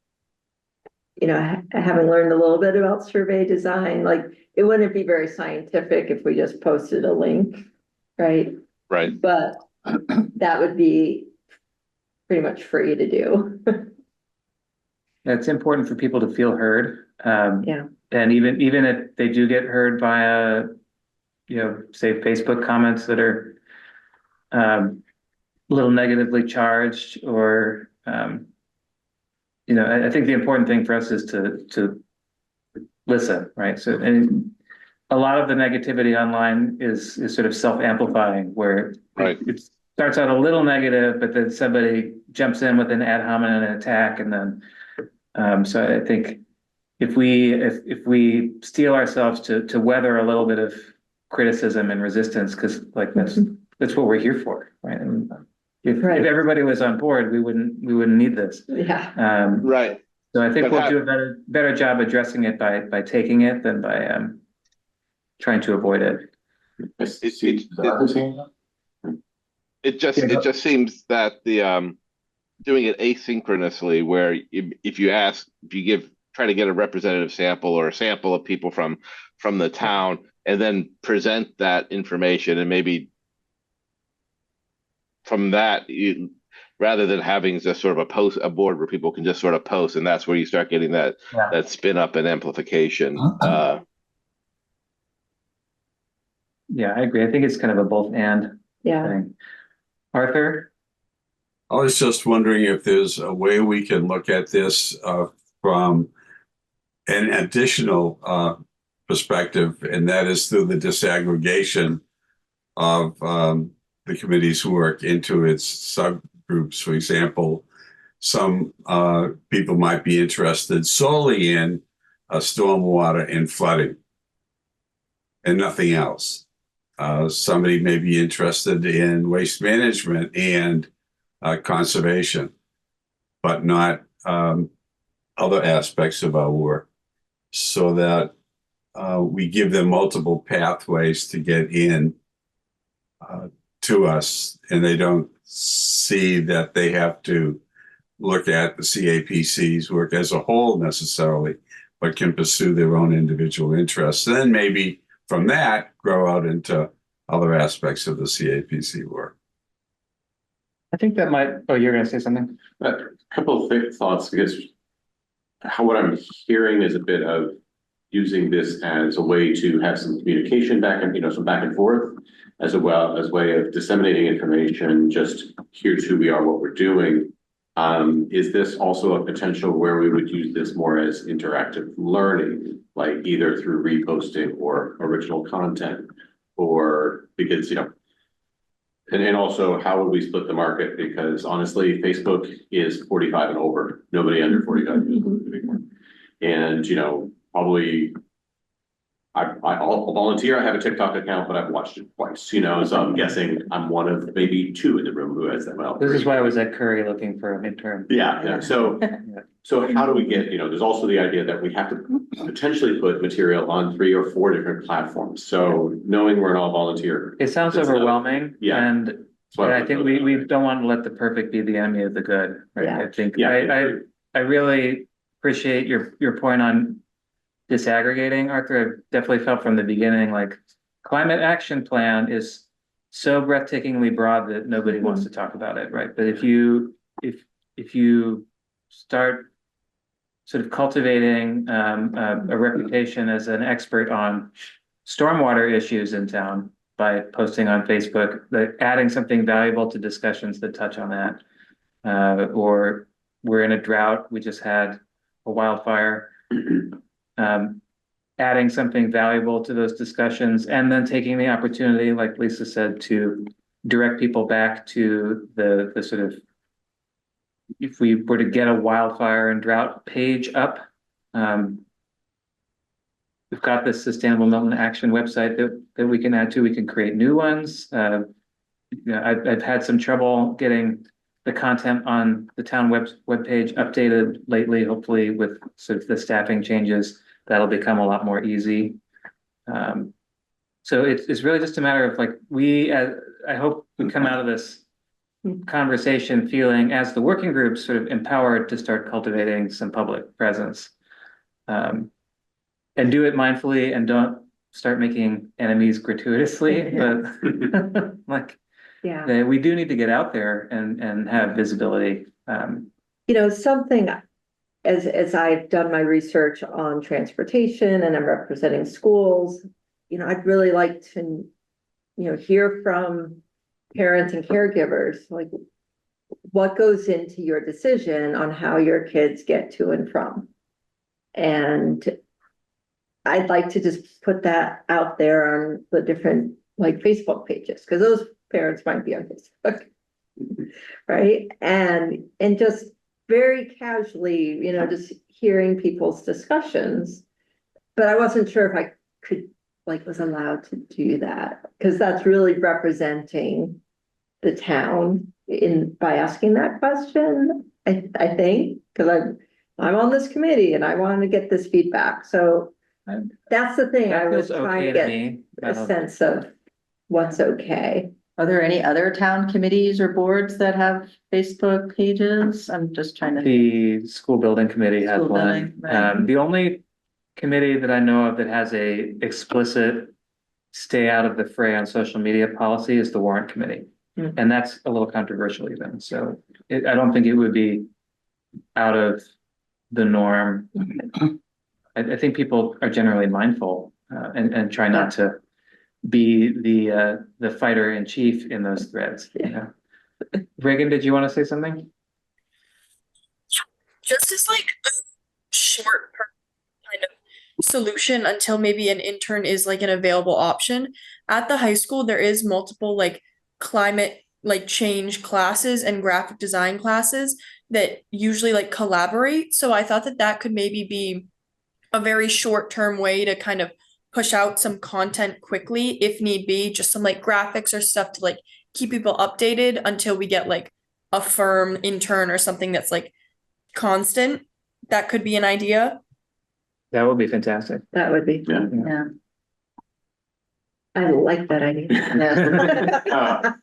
learned a little bit about survey design, like it wouldn't be very scientific if we just posted a link, right? Right. But that would be pretty much free to do. It's important for people to feel heard. Yeah. And even if they do get heard by say Facebook comments that are a little negatively charged, or I think the important thing for us is to listen, right? So, and a lot of the negativity online is sort of self-amplifying, where it starts out a little negative, but then somebody jumps in with an ad hominem attack, and then so I think if we steel ourselves to weather a little bit of criticism and resistance, because like that's what we're here for, right? And if everybody was on board, we wouldn't need this. Yeah. Right. So I think we'll do a better job addressing it by taking it than by trying to avoid it. It just seems that the doing it asynchronously, where if you try to get a representative sample or a sample of people from the town, and then present that information, and maybe from that, rather than having just sort of a board where people can just sort of post, and that's where you start getting that spin up and amplification. Yeah, I agree. I think it's kind of a both and thing. Arthur? I was just wondering if there's a way we can look at this from an additional perspective, and that is through the disaggregation of the committee's work into its subgroups. For example, some people might be interested solely in stormwater and flooding and nothing else. Somebody may be interested in waste management and conservation, but not other aspects of our work, so that we give them multiple pathways to get in to us, and they don't see that they have to look at the CAPC's work as a whole necessarily, but can pursue their own individual interests. And then maybe from that, grow out into other aspects of the CAPC work. I think that might, you're going to say something? A couple of thoughts, because what I'm hearing is a bit of using this as a way to have some communication back and, some back and forth, as well as a way of disseminating information, just here's who we are, what we're doing. Is this also a potential where we would use this more as interactive learning, like either through reposting or original content? Or because, and also how would we split the market? Because honestly, Facebook is 45 and over. Nobody under 45 uses it anymore. And, probably I'll volunteer. I have a TikTok account, but I've watched it twice, so I'm guessing I'm one of maybe 2 in the room who has that. Well, This is why I was at Curry looking for a midterm. yeah. So how do we get, there's also the idea that we have to potentially put material on 3 or 4 different platforms. So knowing we're an all volunteer. It sounds overwhelming. Yeah. And I think we don't want to let the perfect be the enemy of the good, right? Yeah. I think, Yeah. I really appreciate your point on disaggregating, Arthur. I've definitely felt from the beginning, like climate action plan is so breathtakingly broad that nobody wants to talk about it, right? But if you start sort of cultivating a reputation as an expert on stormwater issues in town by posting on Facebook, like adding something valuable to discussions that touch on that, or we're in a drought, we just had a wildfire. Adding something valuable to those discussions, and then taking the opportunity, like Lisa said, to direct people back to the sort of, if we were to get a wildfire and drought page up, we've got this Sustainable Milton Action website that we can add to. We can create new ones. I've had some trouble getting the content on the town webpage updated lately. Hopefully, with sort of the staffing changes, that'll become a lot more easy. So it's really just a matter of like, I hope we come out of this conversation feeling, as the working group, sort of empowered to start cultivating some public presence. And do it mindfully, and don't start making enemies gratuitously, but like, Yeah. we do need to get out there and have visibility. Something, as I've done my research on transportation and I'm representing schools, I'd really like to, hear from parents and caregivers, like what goes into your decision on how your kids get to and from. And I'd like to just put that out there on the different like Facebook pages, because those parents might be on Facebook, right? And just very casually, just hearing people's discussions. But I wasn't sure if I was allowed to do that, because that's really representing the town by asking that question, I think, because I'm on this committee and I want to get this feedback. So that's the thing. I was trying to get a sense of what's okay. Are there any other town committees or boards that have Facebook pages? I'm just trying to. The school building committee has School one. building, right. The only committee that I know of that has a explicit stay out of the fray on social media policy is the warrant committee. And that's a little controversial even. So I don't think it would be out of the norm. I think people are generally mindful and try not to be the fighter in chief in those threads. Reagan, did you want to say something? Just as like a short kind of solution until maybe an intern is like an available option. At the high school, there is multiple like climate like change classes and graphic design classes that usually like collaborate. So I thought that could maybe be a very short-term way to kind of push out some content quickly if need be, just some like graphics or stuff to like keep people updated until we get like a firm intern or something that's like constant. That could be an idea. That would be fantastic. That would be. Yeah. I like that idea.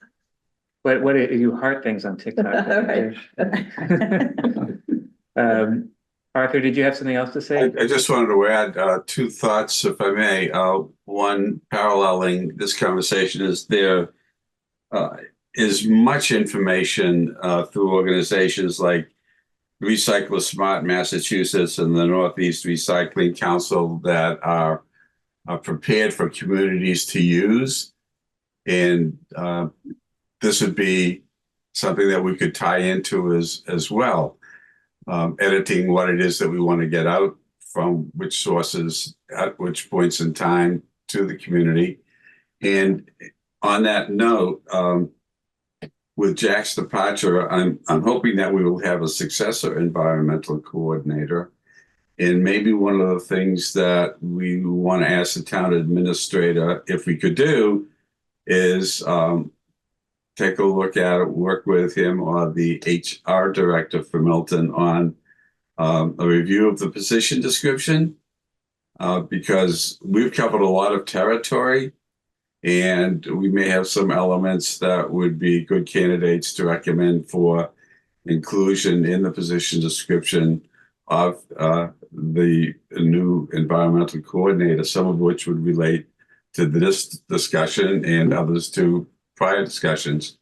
What you heart things on TikTok? Right. Arthur, did you have something else to say? I just wanted to add 2 thoughts, if I may. One, paralleling this conversation, is there is much information through organizations like Recycle Smart Massachusetts and the Northeast Recycling Council that are prepared for communities to use. And this would be something that we could tie into as well. Editing what it is that we want to get out from which sources at which points in time to the community. And on that note, with Jack's departure, I'm hoping that we will have a successor environmental coordinator. And maybe one of the things that we want to ask the town administrator, if we could do, is take a look at it, work with him or the HR director for Milton on a review of the position description, because we've covered a lot of territory and we may have some elements that would be good candidates to recommend for inclusion in the position description of the new environmental coordinator, some of which would relate to this discussion and others to prior discussions.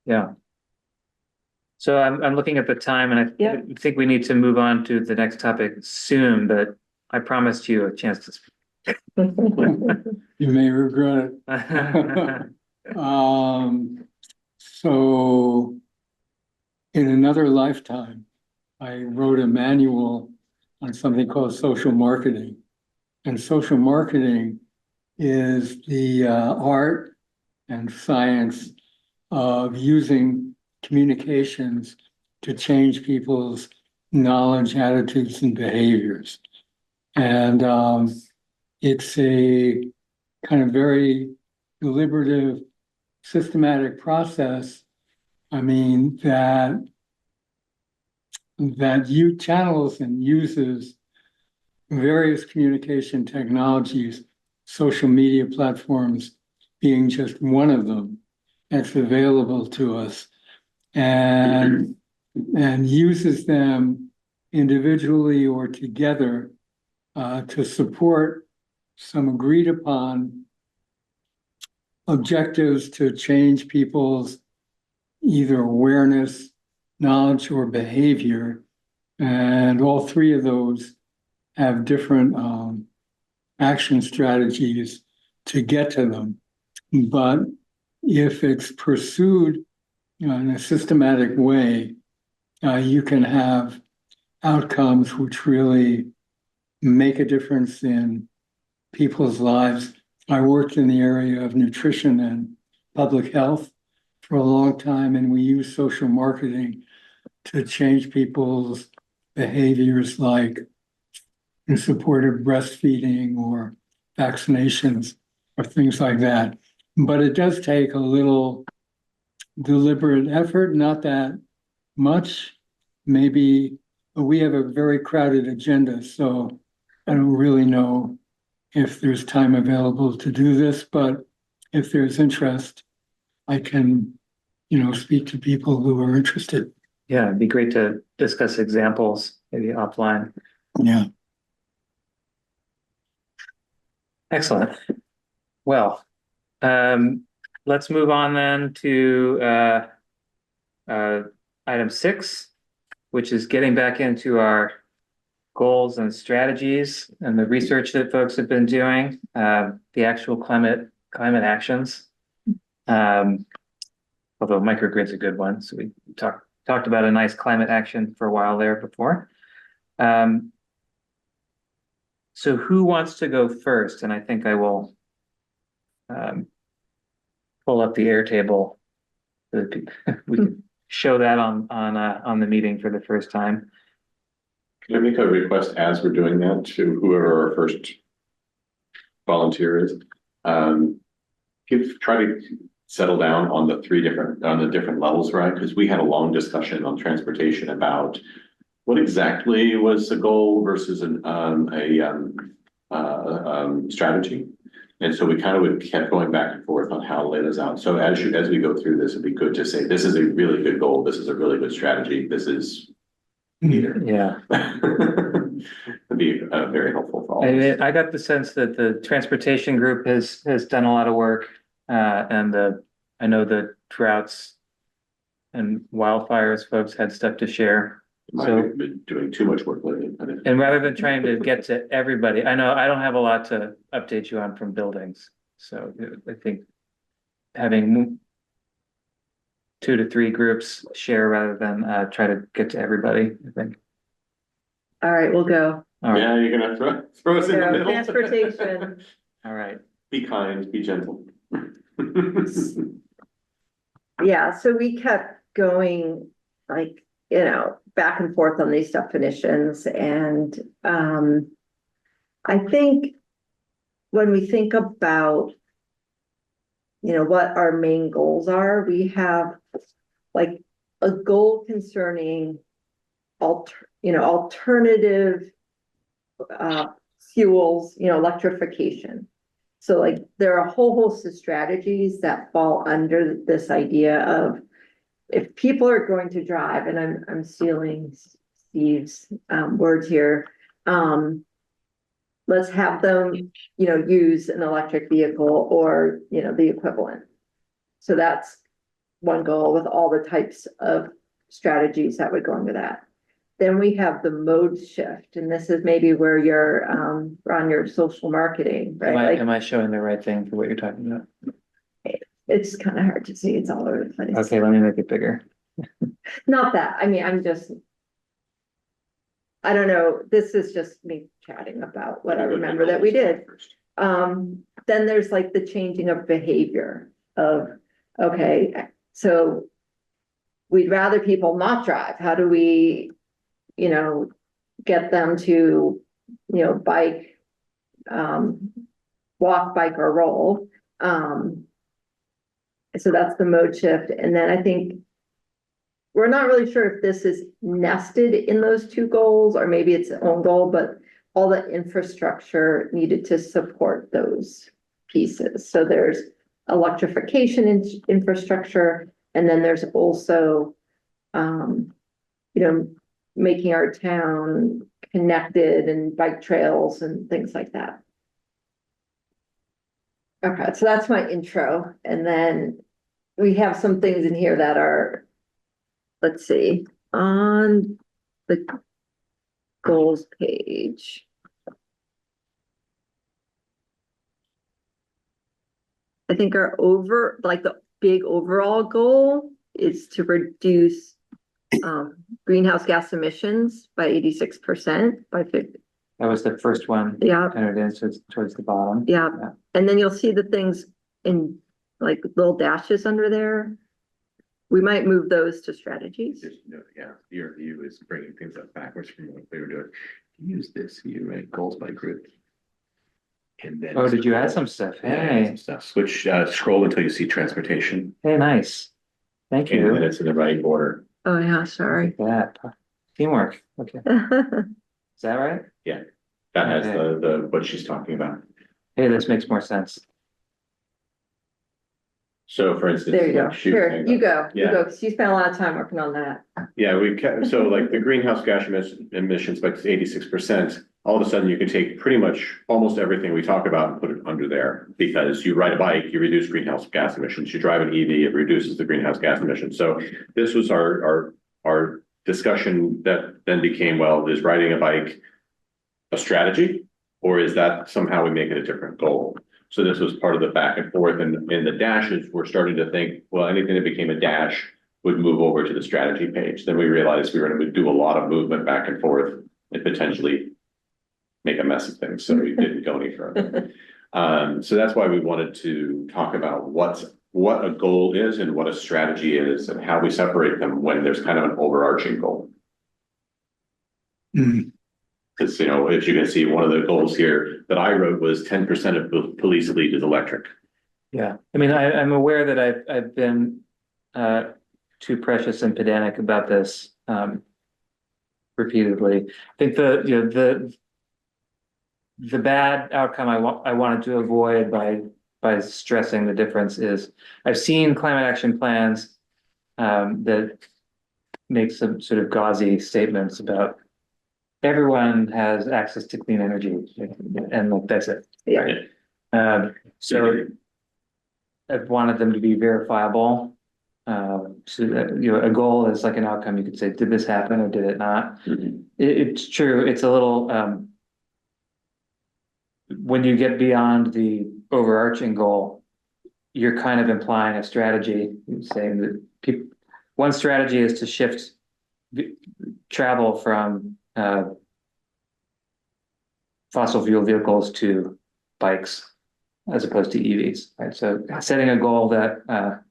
Yeah. So I'm looking at the time and I think we need to move on to the next topic soon, but I promised you a chance to speak. You may regret it. So in another lifetime, I wrote a manual on something called social marketing. And social marketing is the art and science of using communications to change people's knowledge, attitudes, and behaviors. And it's a kind of very deliberative, systematic process. I mean, that you channels and uses various communication technologies, social media platforms being just one of them that's available to us, and uses them individually or together to support some agreed upon objectives to change people's either awareness, knowledge, or behavior. And all three of those have different action strategies to get to them. But if it's pursued in a systematic way, you can have outcomes which really make a difference in people's lives. I worked in the area of nutrition and public health for a long time, and we use social marketing to change people's behaviors, like in support of breastfeeding or vaccinations or things like that. But it does take a little deliberate effort, not that much, maybe. We have a very crowded agenda, so I don't really know if there's time available to do this, but if there's interest, I can, speak to people who are interested. Yeah, it'd be great to discuss examples, maybe offline. Yeah. Excellent. Well, let's move on then to item 6, which is getting back into our goals and strategies and the research that folks have been doing, the actual climate actions. Although microgrid's a good one, so we talked about a nice climate action for a while there before. So who wants to go first? And I think I will pull up the Airtable so that we can show that on the meeting for the first time. Can I make a request as we're doing that to whoever our first volunteer is? Try to settle down on the different levels, right? Because we had a long discussion on transportation about what exactly was the goal versus a strategy. And so we kind of kept going back and forth on how to lay this out. So as we go through this, it'd be good to say, this is a really good goal. This is a really good strategy. This is neither. Yeah. It'd be very helpful for all of us. I got the sense that the transportation group has done a lot of work, and I know the droughts and wildfires folks had stuff to share. Might have been doing too much work lately. And rather than trying to get to everybody, I know I don't have a lot to update you on from buildings. So I think having 2 to 3 groups share rather than try to get to everybody, I think. All right, we'll go. All right, Yeah, you're gonna throw us in the So, middle. transportation. all right. Be kind, be gentle. Yeah, so we kept going, like, back and forth on these definitions, and I think when we think about what our main goals are, we have like a goal concerning alternative fuels, electrification. So like there are a whole host of strategies that fall under this idea of, if people are going to drive, and I'm stealing Steve's words here, let's have them, use an electric vehicle or, the equivalent. So that's one goal with all the types of strategies that would go into that. Then we have the mode shift, and this is maybe where you're on your social marketing, right? Am I showing the right thing for what you're talking about? It's kind of hard to see. It's all over the place. Okay, let me make it bigger. Not that, I mean, I don't know, this is just me chatting about what I remember that we did. Then there's like the changing of behavior of, okay, so we'd rather people not drive. How do we, get them to, bike, walk, bike, or roll? So that's the mode shift. And then I think we're not really sure if this is nested in those 2 goals, or maybe it's its own goal, but all the infrastructure needed to support those pieces. So there's electrification infrastructure, and then there's also, making our town connected and bike trails and things like that. Okay, so that's my intro. And then we have some things in here that are, let's see, on the goals page. I think the big overall goal is to reduce greenhouse gas emissions by 86% by 50. That was the first one. Yeah. Entered in, so it's towards the bottom. Yeah. And then you'll see the things in like little dashes under there. We might move those to strategies. Yeah, your view is bringing things up backwards from what we were doing. Use this, you write goals by group. And then. Oh, did you add some stuff? Hey. Some stuff. Switch, scroll until you see transportation. Hey, nice. Thank And then you. it's in the right order. Oh, yeah, sorry. That teamwork. Okay. Is that right? Yeah, that has Okay. the what she's talking about. Hey, this makes more sense. So for instance. There you go. like shoot, Here, hang you on. go. You Yeah. go, because you spent a lot of time working on that. Yeah, we've kept, so like the greenhouse gas emissions by 86%, all of a sudden you can take pretty much almost everything we talk about and put it under there. Because you ride a bike, you reduce greenhouse gas emissions. You drive an EV, it reduces the greenhouse gas emissions. So this was our discussion that then became, well, is riding a bike a strategy? Or is that somehow we make it a different goal? So this was part of the back and forth, and in the dashes, we're starting to think, well, anything that became a dash would move over to the strategy page. Then we realized we were going to do a lot of movement back and forth and potentially make a mess of things. So we didn't go any further. So that's why we wanted to talk about what a goal is and what a strategy is and how we separate them when there's kind of an overarching goal. Because, as you can see, one of the goals here that I wrote was 10% of the police fleet is electric. Yeah, I mean, I'm aware that I've been too precious and pedantic about this repeatedly. I think the bad outcome I wanted to avoid by stressing the difference is I've seen climate action plans that make some sort of gauzy statements about everyone has access to clean energy, and like that's it. Yeah. So I've wanted them to be verifiable. So that, a goal is like an outcome. You could say, did this happen or did it not? It's true. It's a little, when you get beyond the overarching goal, you're kind of implying a strategy, saying that one strategy is to shift travel from fossil fuel vehicles to bikes as opposed to EVs, right? So setting a goal that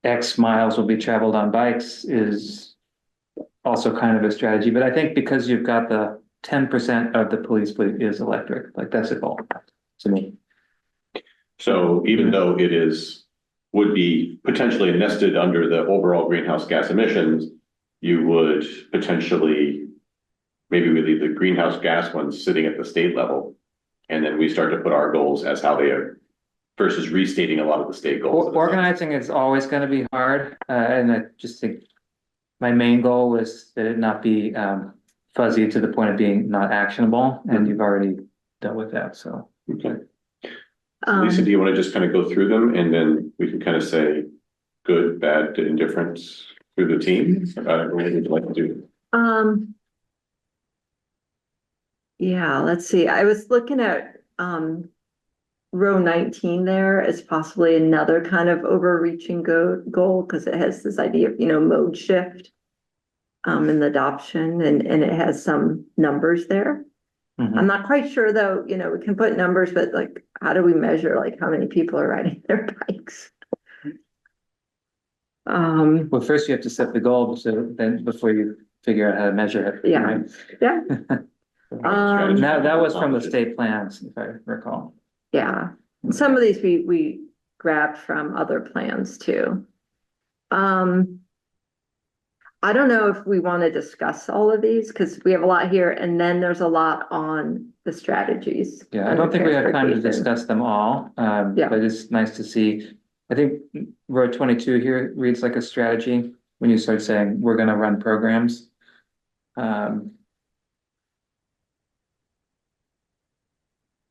X miles will be traveled on bikes is also kind of a strategy. But I think because you've got the 10% of the police fleet is electric, like that's a goal to me. So even though would be potentially nested under the overall greenhouse gas emissions, you would potentially, maybe we leave the greenhouse gas ones sitting at the state level. And then we start to put our goals as how they are versus restating a lot of the state goals. Organizing is always going to be hard. And I just think my main goal was that it not be fuzzy to the point of being not actionable. And you've already dealt with that. So, okay. Lisa, do you want to just kind of go through them and then we can kind of say good, bad, to indifference through the team? What would you like to do? Yeah, let's see. I was looking at row 19 there as possibly another kind of overreaching goal because it has this idea of, mode shift in the adoption and it has some numbers there. Mhm. I'm not quite sure though, we can put numbers, but like, how do we measure like how many people are riding their bikes? Well, first you have to set the goal before you figure out how to measure it. Yeah. Right? Yeah. That was from the state plans, if I recall. Yeah, some of these we grabbed from other plans too. I don't know if we want to discuss all of these because we have a lot here and then there's a lot on the strategies. Yeah, I don't think we have time to transportation. discuss them all. Yeah. But it's nice to see. I think row 22 here reads like a strategy when you start saying we're going to run programs.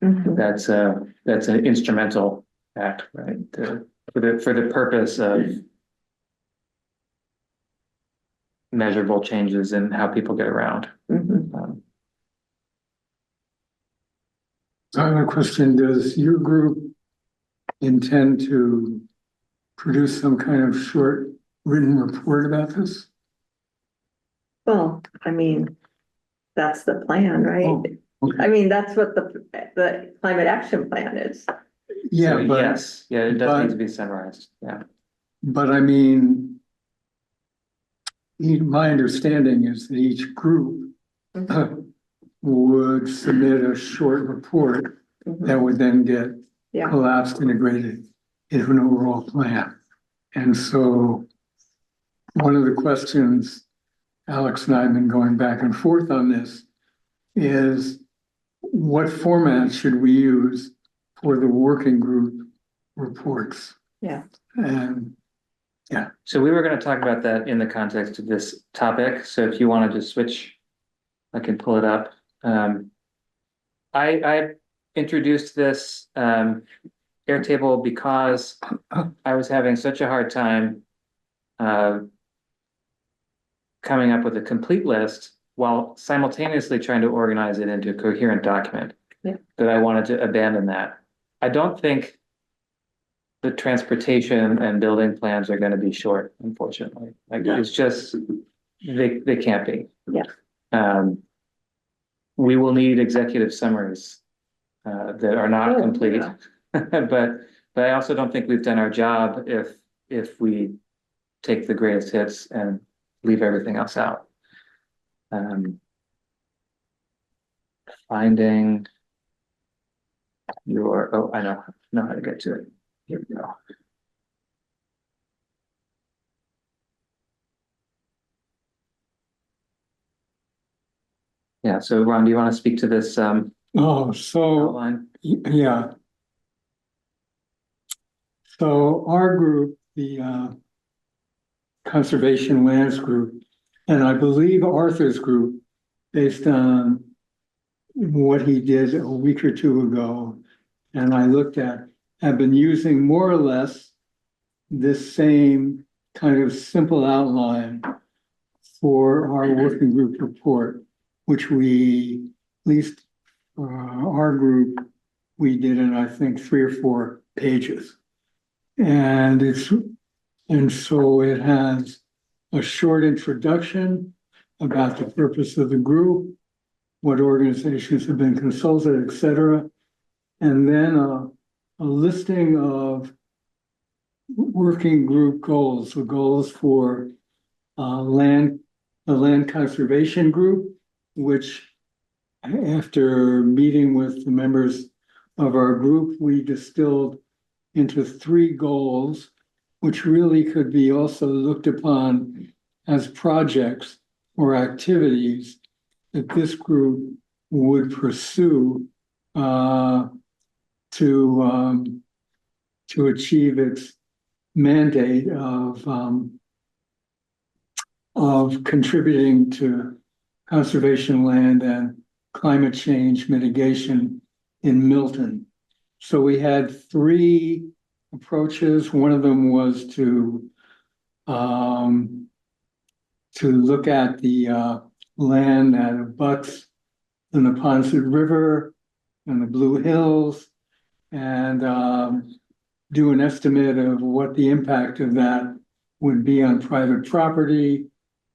That's an instrumental act, right? For the purpose of measurable changes in how people get around. I have a question. Does your group intend to produce some kind of short written report about this? Well, I mean, that's the plan, right? Oh, okay. I mean, that's what the climate action plan is. Yeah, So, but yes, yeah, it does need to be summarized. Yeah. But I mean, my understanding is that each group would submit a short report that would then get collapsed, integrated into an overall plan. And so one of the questions Alex and I have been going back and forth on this is what format should we use for the working group reports? Yeah. And yeah. So we were going to talk about that in the context of this topic. So if you want to just switch, I can pull it up. I introduced this Airtable because I was having such a hard time coming up with a complete list while simultaneously trying to organize it into a coherent document that I wanted to abandon that. I don't think the transportation and building plans are going to be short, unfortunately. Like it's just, they can't be. Yeah. We will need executive summaries that are not complete. Yeah. But I also don't think we've done our job if we take the greatest hits and leave everything else out. Finding your, I know how to get to it. Here we go. Yeah, so Ron, do you want to speak to this outline? Yeah. So our group, the Conservation Lands Group, and I believe Arthur's group, based on what he did a week or two ago, and I looked at, have been using more or less this same kind of simple outline for our working group report, which we, at least our group, we did in, I think, 3 or 4 pages. And it's And so it has a short introduction about the purpose of the group, what organizations have been consulted, et cetera. And then a listing of working group goals, the goals for the land conservation group, which after meeting with the members of our group, we distilled into 3 goals, which really could be also looked upon as projects or activities that this group would pursue to achieve its mandate of contributing to conservation land and climate change mitigation in Milton. So we had 3 approaches. One of them was to look at the land that abuts the Neponset River and the Blue Hills, and do an estimate of what the impact of that would be on private property,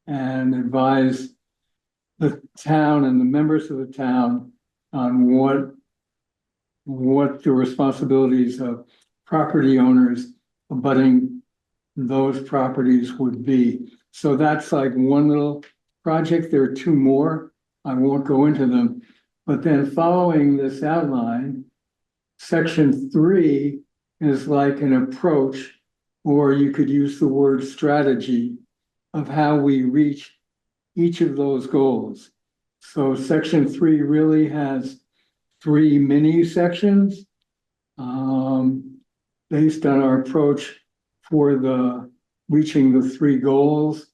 and advise the town and the members of the town on what the responsibilities of property owners abutting those properties would be. So that's like one little project. There are 2 more. I won't go into them. But then following this outline, section 3 is like an approach, or you could use the word strategy, of how we reach each of those goals. So section 3 really has 3 mini sections based on our approach for reaching the 3 goals.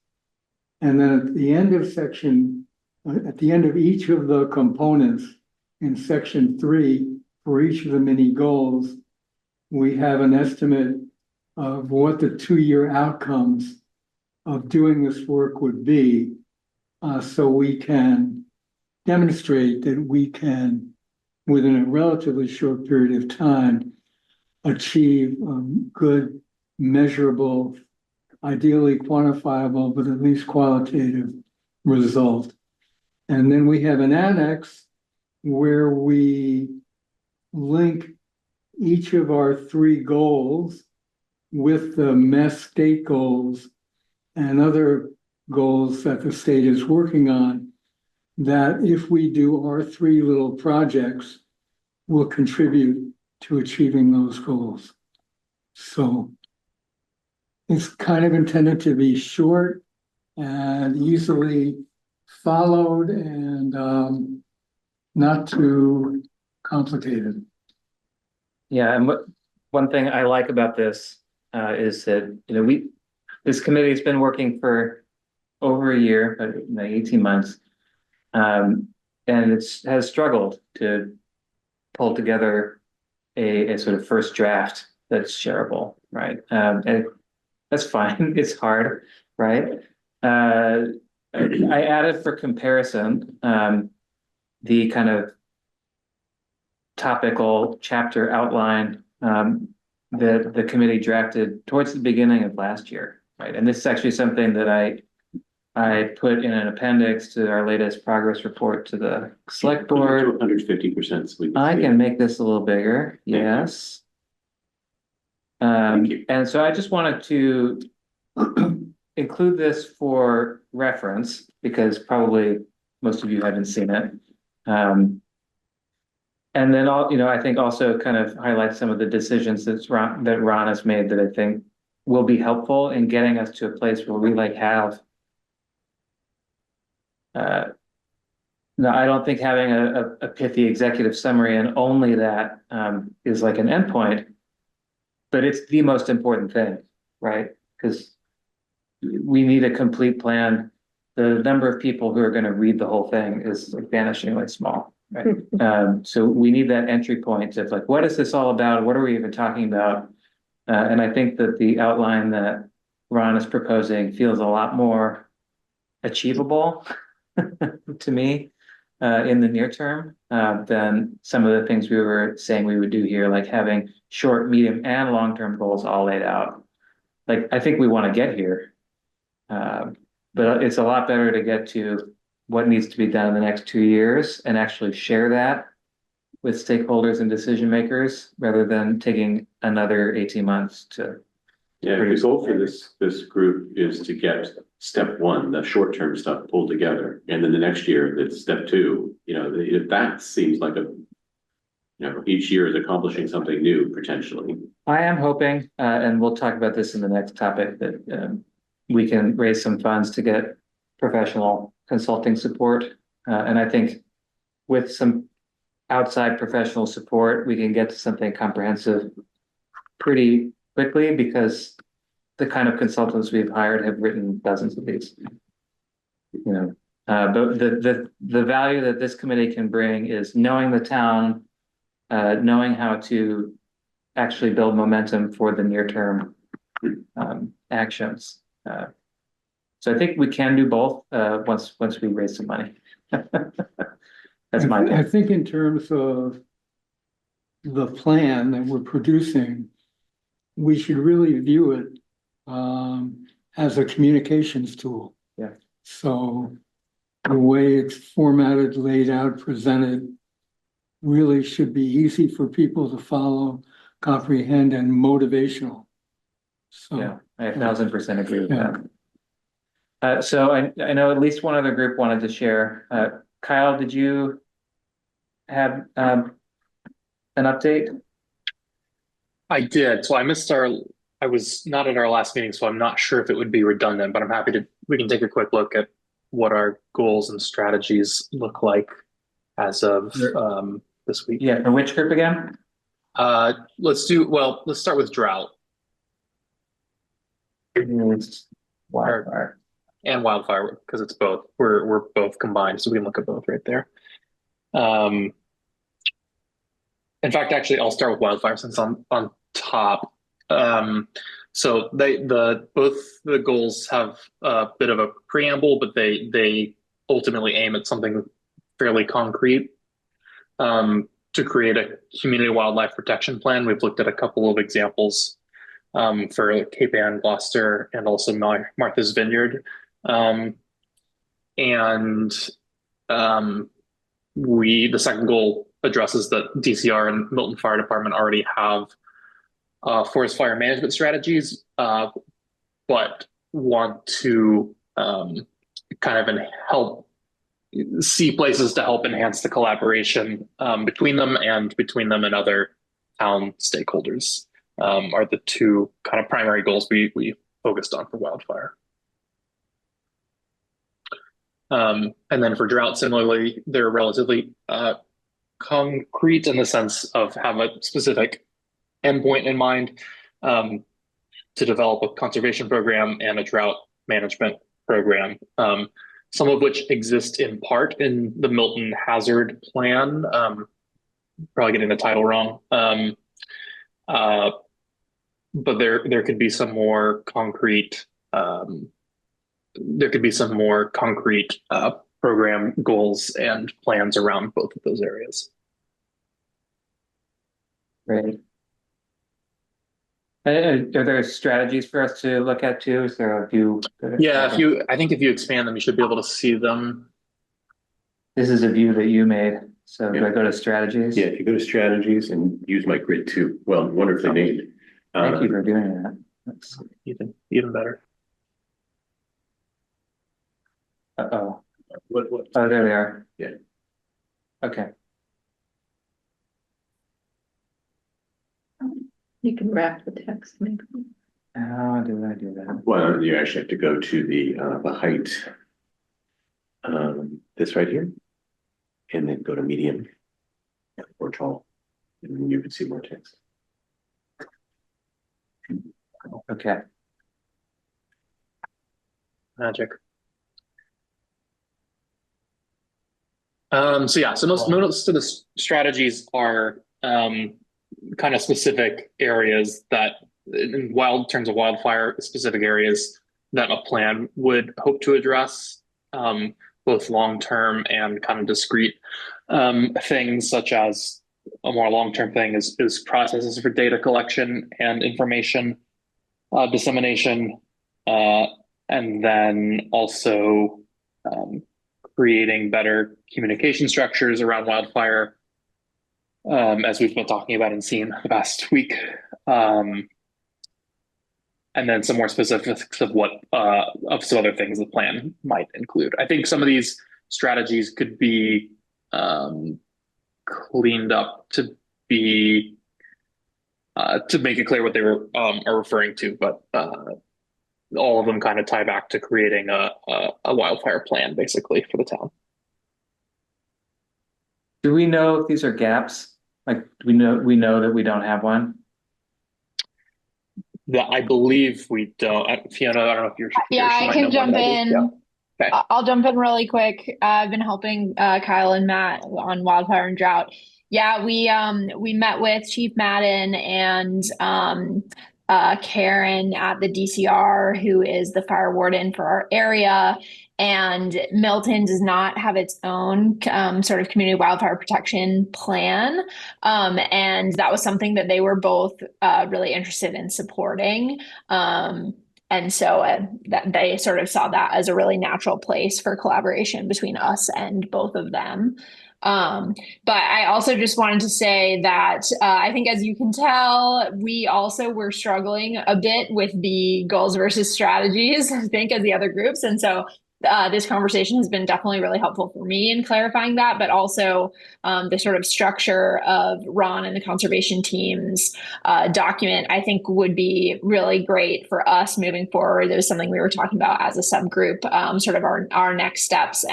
And then at the end of each of the components in section 3, for each of the mini goals, we have an estimate of what the 2-year outcomes of doing this work would be, so we can demonstrate that we can, within a relatively short period of time, achieve good, measurable, ideally quantifiable, but at least qualitative result. And then we have an annex where we link each of our 3 goals with the MES state goals and other goals that the state is working on, that if we do our 3 little projects, will contribute to achieving those goals. So it's kind of intended to be short and easily followed, and not too complicated. Yeah, and one thing I like about this is that, this committee has been working for over a year, 18 months, and has struggled to pull together a sort of first draft that's shareable, right? And that's fine. It's hard, right? I added for comparison the kind of topical chapter outline that the committee drafted towards the beginning of last year, right? And this is actually something that I put in an appendix to our latest progress report to the select board. 150%. I can make this a little bigger, yes. And so I just wanted to include this for reference, because probably most of you haven't seen it. And then I think also kind of highlight some of the decisions that Ron has made that I think will be helpful in getting us to a place where we have. No, I don't think having a pithy executive summary and only that is like an endpoint, but it's the most important thing, right? Because we need a complete plan. The number of people who are going to read the whole thing is vanishingly small, right? So we need that entry point of what is this all about? What are we even talking about? And I think that the outline that Ron is proposing feels a lot more achievable to me in the near term than some of the things we were saying we would do here, like having short, medium, and long-term goals all laid out. like, I think we want to get here. But it's a lot better to get to what needs to be done in the next 2 years and actually share that with stakeholders and decision makers rather than taking another 18 months to. Yeah, the goal for this group is to get step one, the short-term stuff pulled together, and then the next year, that's step two. You know, if that seems like each year is accomplishing something new potentially. I am hoping, and we'll talk about this in the next topic, that we can raise some funds to get professional consulting support. And I think with some outside professional support, we can get to something comprehensive pretty quickly because the kind of consultants we've hired have written dozens of these. But the value that this committee can bring is knowing the town, knowing how to actually build momentum for the near term actions. So I think we can do both once we raise some money. That's my I take. think in terms of the plan that we're producing, we should really view it as a communications tool. Yeah. So the way it's formatted, laid out, presented really should be easy for people to follow, comprehend, and motivational. So Yeah, I 1000% agree with Yeah. that. So I know at least one other group wanted to share. Kyle, did you have an update? I did. So I was not at our last meeting, so I'm not sure if it would be redundant, but I'm happy we can take a quick look at what our goals and strategies look like as of this week. Yeah, for which group again? Let's start with drought. It's wildfire. And wildfire, because it's both. We're both combined, so we can look at both right there. In fact, actually, I'll start with wildfire since I'm on top. So both the goals have a bit of a preamble, but they ultimately aim at something fairly concrete. To create a community wildlife protection plan, we've looked at a couple of examples for Cape Ann, Gloucester, and also Martha's Vineyard. The second goal addresses that DCR and Milton Fire Department already have forest fire management strategies, but want to kind of help see places to help enhance the collaboration between them and other town stakeholders are the two kind of primary goals we focused on for wildfire. And then for drought, similarly, they're relatively concrete in the sense of have a specific endpoint in mind to develop a conservation program and a drought management program, some of which exist in part in the Milton Hazard Plan. Probably getting the title wrong. But there could be some more concrete program goals and plans around both of those areas. Great. Are there strategies for us to look at too? Is there a few? Yeah, I think if you expand them, you should be able to see them. This is a view that you made. So do I go to strategies? Yeah, if you go to strategies and use my grid too, well, wonderfully made. Thank you for doing that. That's even better. Uh-oh. What? Oh, there they are. Yeah. Okay. You can wrap the text maybe. How do I do that? Well, you actually have to go to the height, this right here, and then go to medium or tall, and then you can see more text. Okay. Magic. So most of the strategies are kind of specific areas that, in terms of wildfire, specific areas that a plan would hope to address, both long-term and kind of discrete things, such as a more long-term thing is processes for data collection and information dissemination, and then also creating better communication structures around wildfire, as we've been talking about and seen the past week. And then some more specifics of what of some other things the plan might include. I think some of these strategies could be cleaned up to be to make it clear what they were are referring to, but all of them kind of tie back to creating a wildfire plan, basically, for the town. Do we know if these are gaps? Like, we know that we don't have one? That I believe we don't. Fiona, I don't know if you're. Yeah, she I might can know more jump than I do. in. Yeah. Okay. I'll jump in really quick. I've been helping Kyle and Matt on wildfire and drought. Yeah, we met with Chief Madden and Karen at the DCR, who is the fire warden for our area. And Milton does not have its own sort of community wildfire protection plan. And that was something that they were both really interested in supporting. And so that they sort of saw that as a really natural place for collaboration between us and both of them. But I also just wanted to say that I think, as you can tell, we also were struggling a bit with the goals versus strategies, I think, as the other groups. And so this conversation has been definitely really helpful for me in clarifying that, but also the sort of structure of Ron and the conservation team's document, I think, would be really great for us moving forward. It was something we were talking about as a subgroup, sort of our next steps,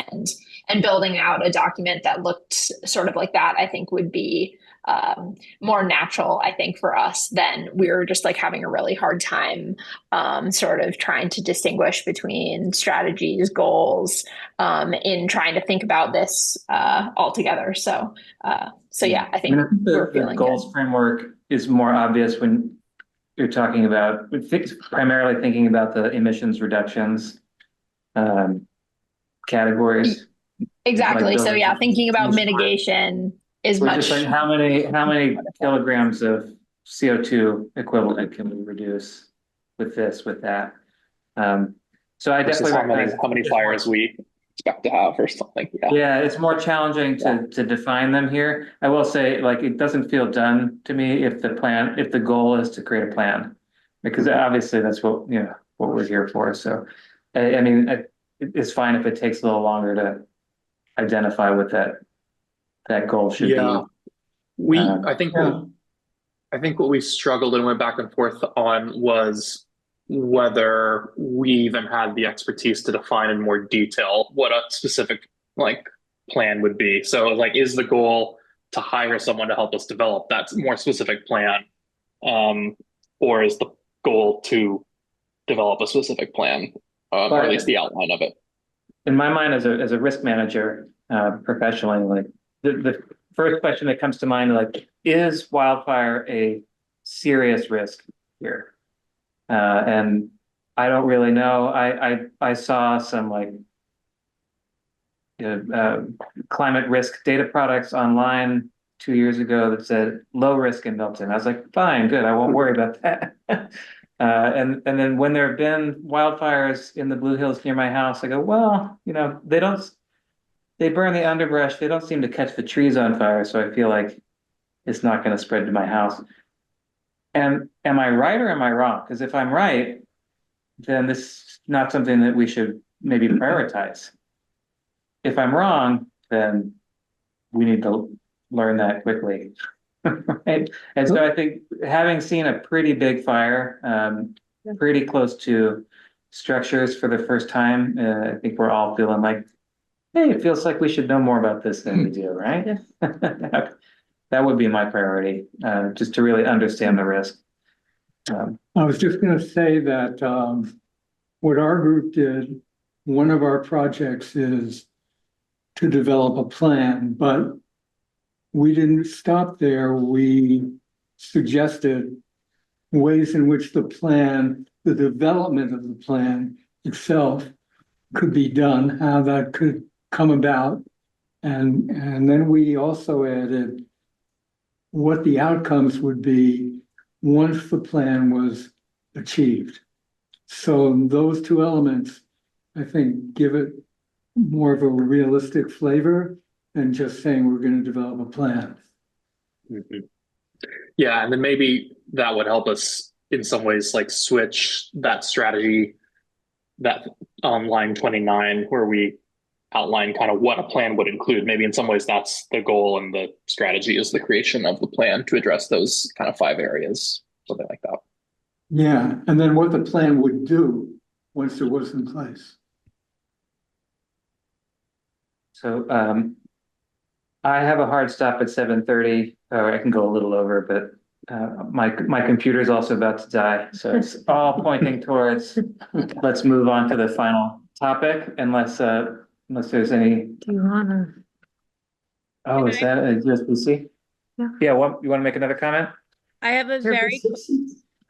and building out a document that looked sort of like that, I think, would be more natural, I think, for us than we were just like having a really hard time sort of trying to distinguish between strategies, goals, in trying to think about this all together. So yeah, I think the goals framework is more obvious when you're talking about primarily thinking about the emissions reductions categories. Exactly. Like so yeah, thinking about mitigation is much. Just like how many kilograms of CO2 equivalent can we reduce with this, with that? So I definitely recognize how many fires we expect to have or something. Yeah, it's more challenging to define them here. I will say, like, it doesn't feel done to me if the goal is to create a plan, because obviously that's what we're here for. So, I mean, it's fine if it takes a little longer to identify what that goal should be. I think what we struggled and went back and forth on was whether we even had the expertise to define in more detail what a specific plan would be. So like, is the goal to hire someone to help us develop that more specific plan? Or is the goal to develop a specific plan, or at least the outline of it? In my mind, as a risk manager, professionally, like the first question that comes to mind, like, is wildfire a serious risk here? And I don't really know. I saw some climate risk data products online 2 years ago that said low risk in Milton. I was like, fine, good, I won't worry about that. And then when there have been wildfires in the Blue Hills near my house, I go, well, they burn the underbrush. They don't seem to catch the trees on fire. So I feel like it's not going to spread to my house. And am I right or am I wrong? Because if I'm right, then this is not something that we should maybe prioritize. If I'm wrong, then we need to learn that quickly. Right? And so I think, having seen a pretty big fire, pretty close to structures for the first time, I think we're all feeling like, hey, it feels like we should know more about this than we do, right? Yeah. That would be my priority, just to really understand the risk. I was just going to say that what our group did, one of our projects is to develop a plan, but we didn't stop there. We suggested ways in which the development of the plan itself could be done, how that could come about. And then we also added what the outcomes would be once the plan was achieved. So those two elements, I think, give it more of a realistic flavor than just saying we're going to develop a plan. Mhm. Yeah, and then maybe that would help us in some ways, like switch that strategy that on line 29, where we outline kind of what a plan would include. Maybe in some ways that's the goal, and the strategy is the creation of the plan to address those kind of 5 areas, something like that. Yeah, and then what the plan would do once it was in place. So I have a hard stop at 7:30, or I can go a little over, but my computer is also about to die, so it's all pointing towards let's move on to the final topic, unless there's any. Do you wanna? Oh, is that a USB-C? Yeah. Yeah. What, you want to make another comment? I have a very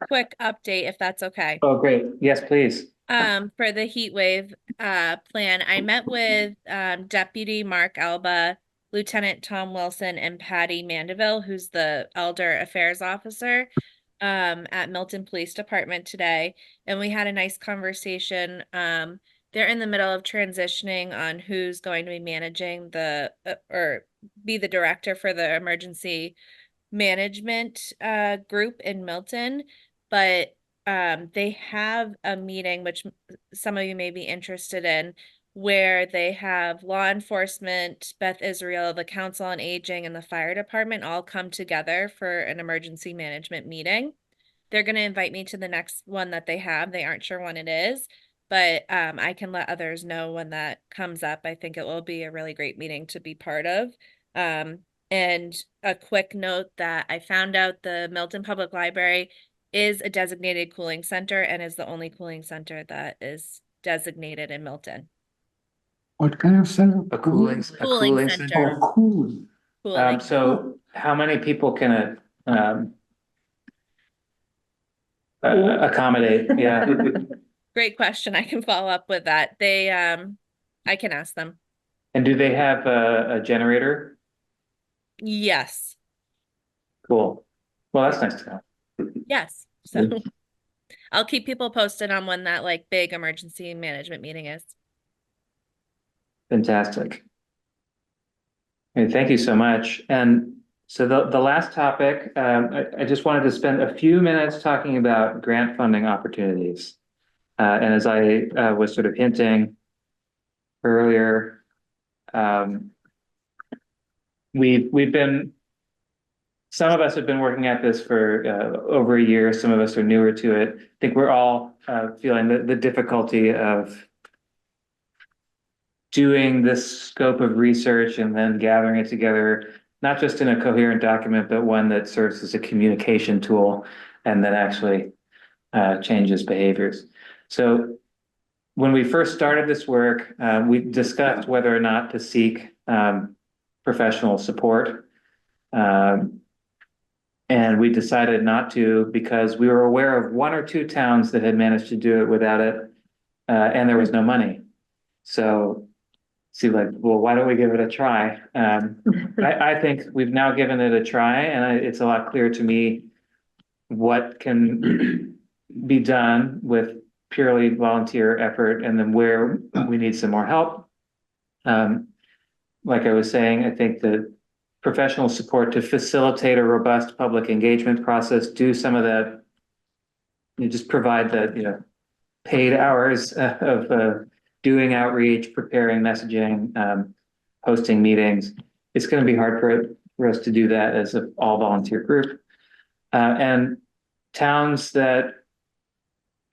quick update, if that's okay. Oh, great. Yes, please. For the heat wave plan, I met with Deputy Mark Alba, Lieutenant Tom Wilson, and Patty Mandeville, who's the Elder Affairs Officer at Milton Police Department today, and we had a nice conversation. They're in the middle of transitioning on who's going to be managing the or be the director for the emergency management group in Milton, but they have a meeting, which some of you may be interested in, where they have law enforcement, Beth Israel, the Council on Aging, and the fire department all come together for an emergency management meeting. They're going to invite me to the next one that they have. They aren't sure when it is, but I can let others know when that comes up. I think it will be a really great meeting to be part of. And a quick note that I found out the Milton Public Library is a designated cooling center and is the only cooling center that is designated in Milton. What kind of center? A cooling Cooling center. center. Oh, cool. Cooling. So how many people can it accommodate? Yeah. Great question. I can follow up with that. They, I can ask them. And do they have a generator? Yes. Cool. Well, that's nice to know. Yes. So I'll keep people posted on when that like big emergency management meeting is. Fantastic. Okay, thank you so much. And so the last topic, I just wanted to spend a few minutes talking about grant funding opportunities. And as I was sort of hinting earlier, we've been, some of us have been working at this for over a year. Some of us are newer to it. I think we're all feeling the difficulty of doing this scope of research and then gathering it together, not just in a coherent document, but one that serves as a communication tool and that actually changes behaviors. So when we first started this work, we discussed whether or not to seek professional support. And we decided not to because we were aware of 1 or 2 towns that had managed to do it without it, and there was no money. So see, like, well, why don't we give it a try? I think we've now given it a try, and it's a lot clearer to me what can be done with purely volunteer effort, and then where we need some more help. Like I was saying, I think that professional support to facilitate a robust public engagement process, do some of that, just provide the, paid hours of doing outreach, preparing messaging, hosting meetings. It's going to be hard for us to do that as an all volunteer group. And towns that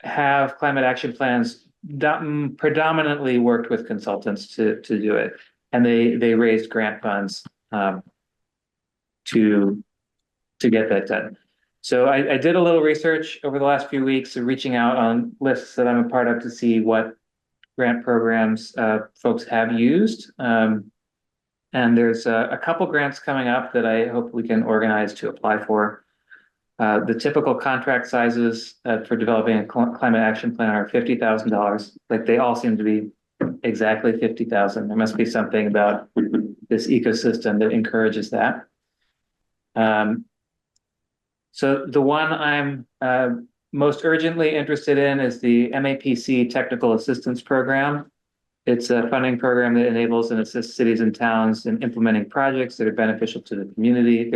have climate action plans predominantly worked with consultants to do it. And they raised grant funds to get that done. So I did a little research over the last few weeks, reaching out on lists that I'm a part of to see what grant programs folks have used. And there's a couple grants coming up that I hope we can organize to apply for. The typical contract sizes for developing a climate action plan are $50,000. Like, they all seem to be exactly $50,000. There must be something about this ecosystem that encourages that. So the one I'm most urgently interested in is the MAPC Technical Assistance Program. It's a funding program that enables and assists cities and towns in implementing projects that are beneficial to the community.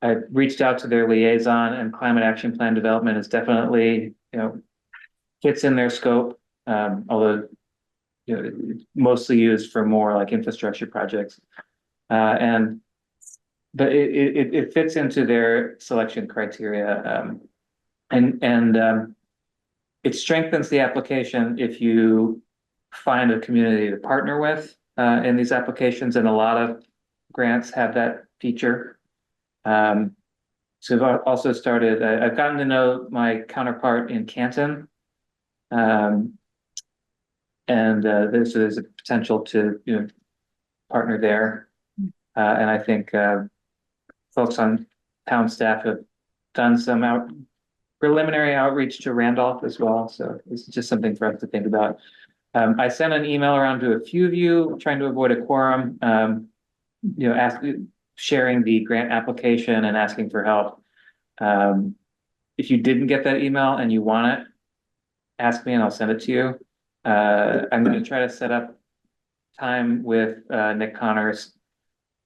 I reached out to their liaison, and climate action plan development is definitely, fits in their scope. Although, it's mostly used for more like infrastructure projects. But it fits into their selection criteria. It strengthens the application if you find a community to partner with in these applications, and a lot of grants have that feature. So I've also started, I've gotten to know my counterpart in Canton. And there's a potential to, partner there. And I think folks on town staff have done some preliminary outreach to Randolph as well. So it's just something for us to think about. I sent an email around to a few of you trying to avoid a quorum, sharing the grant application and asking for help. If you didn't get that email and you want it, ask me and I'll send it to you. I'm going to try to set up time with Nick Connors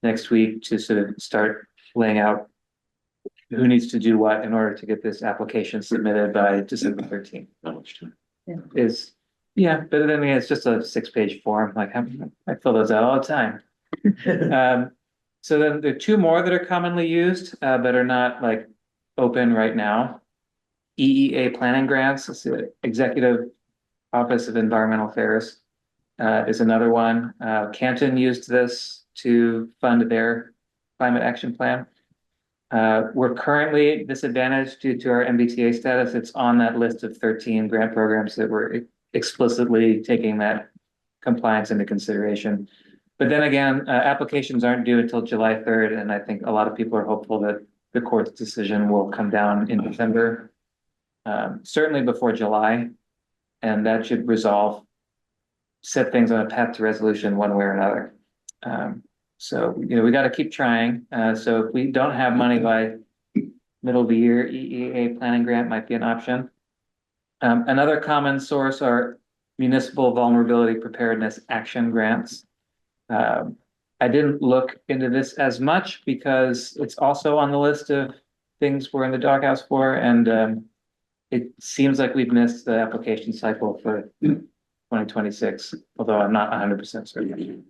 next week to sort of start laying out who needs to do what in order to get this application submitted by December 13th. But then it's just a 6-page form. Like I fill those out all the time. So then there are two more that are commonly used, but are not like open right now. EEA planning grants, the Executive Office of Environmental Affairs is another one. Canton used this to fund their climate action plan. We're currently disadvantaged due to our MBTA status. It's on that list of 13 grant programs that we're explicitly taking that compliance into consideration. But then again, applications aren't due until July 3rd, and I think a lot of people are hopeful that the court's decision will come down in December, certainly before July, and that should set things on a path to resolution one way or another. So, we got to keep trying. So if we don't have money by middle of the year, EEA planning grant might be an option. Another common source are municipal vulnerability preparedness action grants. I didn't look into this as much because it's also on the list of things we're in the doghouse for, and it seems like we've missed the application cycle for 2026, although I'm not 100% certain.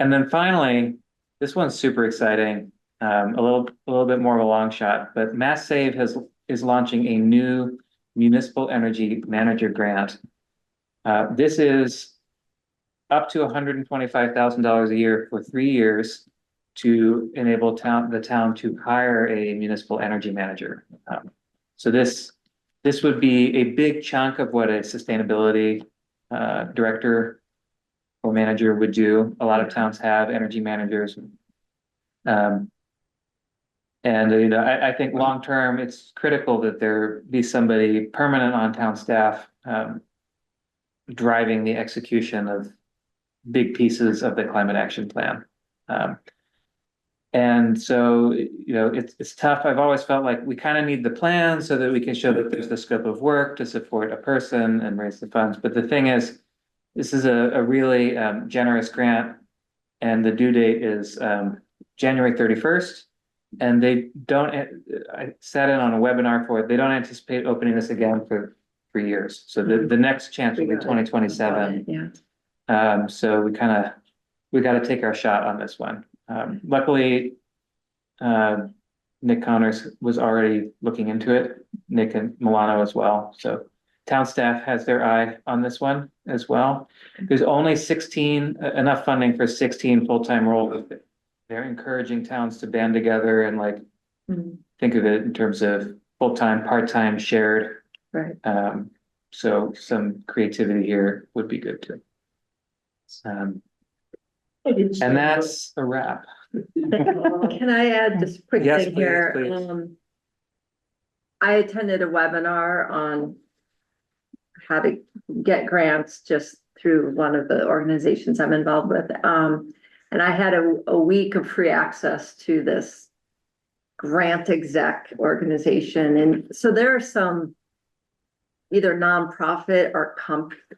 And then finally, this one's super exciting, a little bit more of a long shot, but Mass Save is launching a new municipal energy manager grant. This is up to $125,000 a year for 3 years to enable the town to hire a municipal energy manager. So this would be a big chunk of what a sustainability director or manager would do. A lot of towns have energy managers. And I think long term, it's critical that there be somebody permanent on town staff driving the execution of big pieces of the climate action plan. And so, it's tough. I've always felt like we kind of need the plan so that we can show that there's the scope of work to support a person and raise the funds. But the thing is, this is a really generous grant, and the due date is January 31st. And I sat in on a webinar for it. They don't anticipate opening this again for 3 years. So the next chance will be 2027. Yeah. So we got to take our shot on this one. Luckily, Nick Connors was already looking into it, Nick and Milano as well. So town staff has their eye on this one as well. There's only enough funding for 16 full-time roles. They're encouraging towns to band together and think of it in terms of full-time, part-time, shared. Right. So some creativity here would be good too. And that's a wrap. Can I add just a quick Yes, thing please, here? please. I attended a webinar on how to get grants just through one of the organizations I'm involved with. And I had a week of free access to this grant exec organization. And so there are some either nonprofit or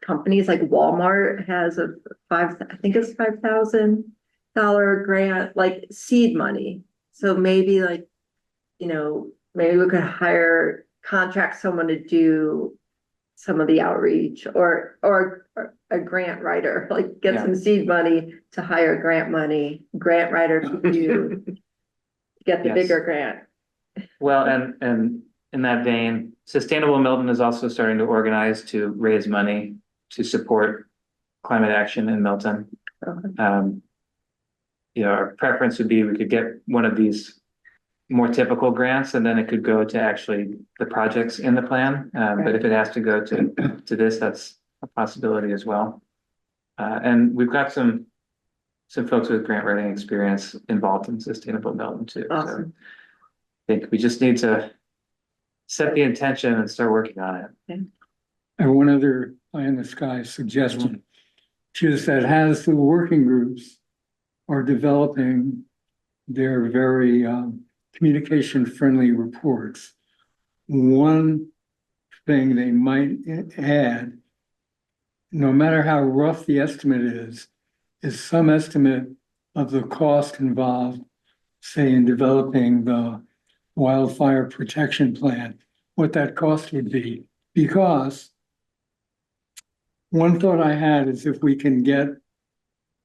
companies, like Walmart has I think it's $5,000 grant, like seed money. So maybe like, maybe we could contract someone to do some of the outreach, or a grant writer, like get some seed money to hire grant writer to do, get the bigger grant. Well, and in that vein, Sustainable Milton is also starting to organize to raise money to support climate action in Milton. Okay. Our preference would be we could get one of these more typical grants, and then it could go to actually the projects in the plan. But if it has to go to this, that's a possibility as well. And we've got some folks with grant writing experience involved in Sustainable Milton too. Awesome. So I think we just need to set the intention and start working on it. Okay. And one other pie in the sky suggestion, just that has the working groups are developing their very communication friendly reports. One thing they might add, no matter how rough the estimate is some estimate of the cost involved, say in developing the wildfire protection plan, what that cost would be. Because one thought I had is if we can get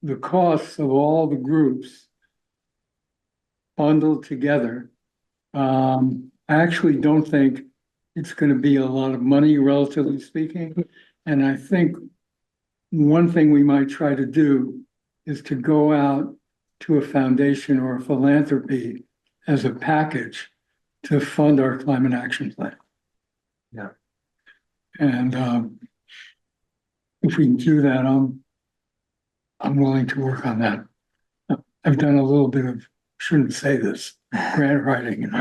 the costs of all the groups bundled together, I actually don't think it's going to be a lot of money, relatively speaking. And I think one thing we might try to do is to go out to a foundation or a philanthropy as a package to fund our climate action plan. Yeah. And if we can do that, I'm willing to work on that. I've done a little bit of, shouldn't say this, grant writing. Good,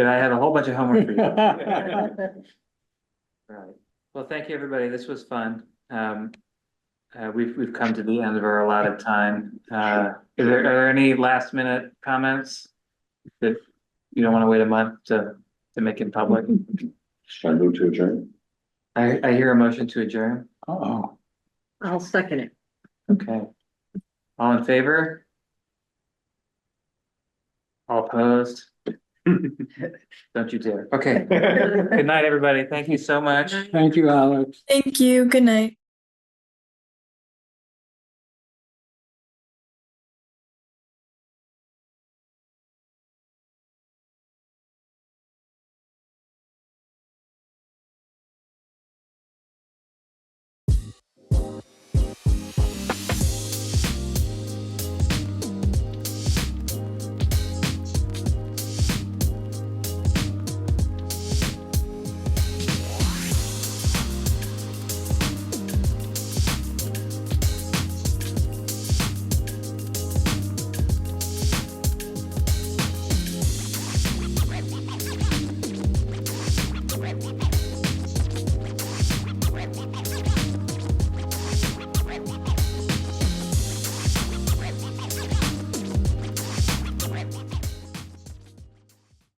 I have a whole bunch of homework for you. All right. Well, thank you, everybody. This was fun. We've come to the end of our allotted time. Are there any last minute comments that you don't want to wait a month to make in public? Should I move to adjourn? I hear a motion to adjourn. Uh-oh. I'll second it. Okay. All in favor? All opposed? Don't you dare. Okay. Good night, everybody. Thank you so much. Thank you, Alex. Thank you. Good night.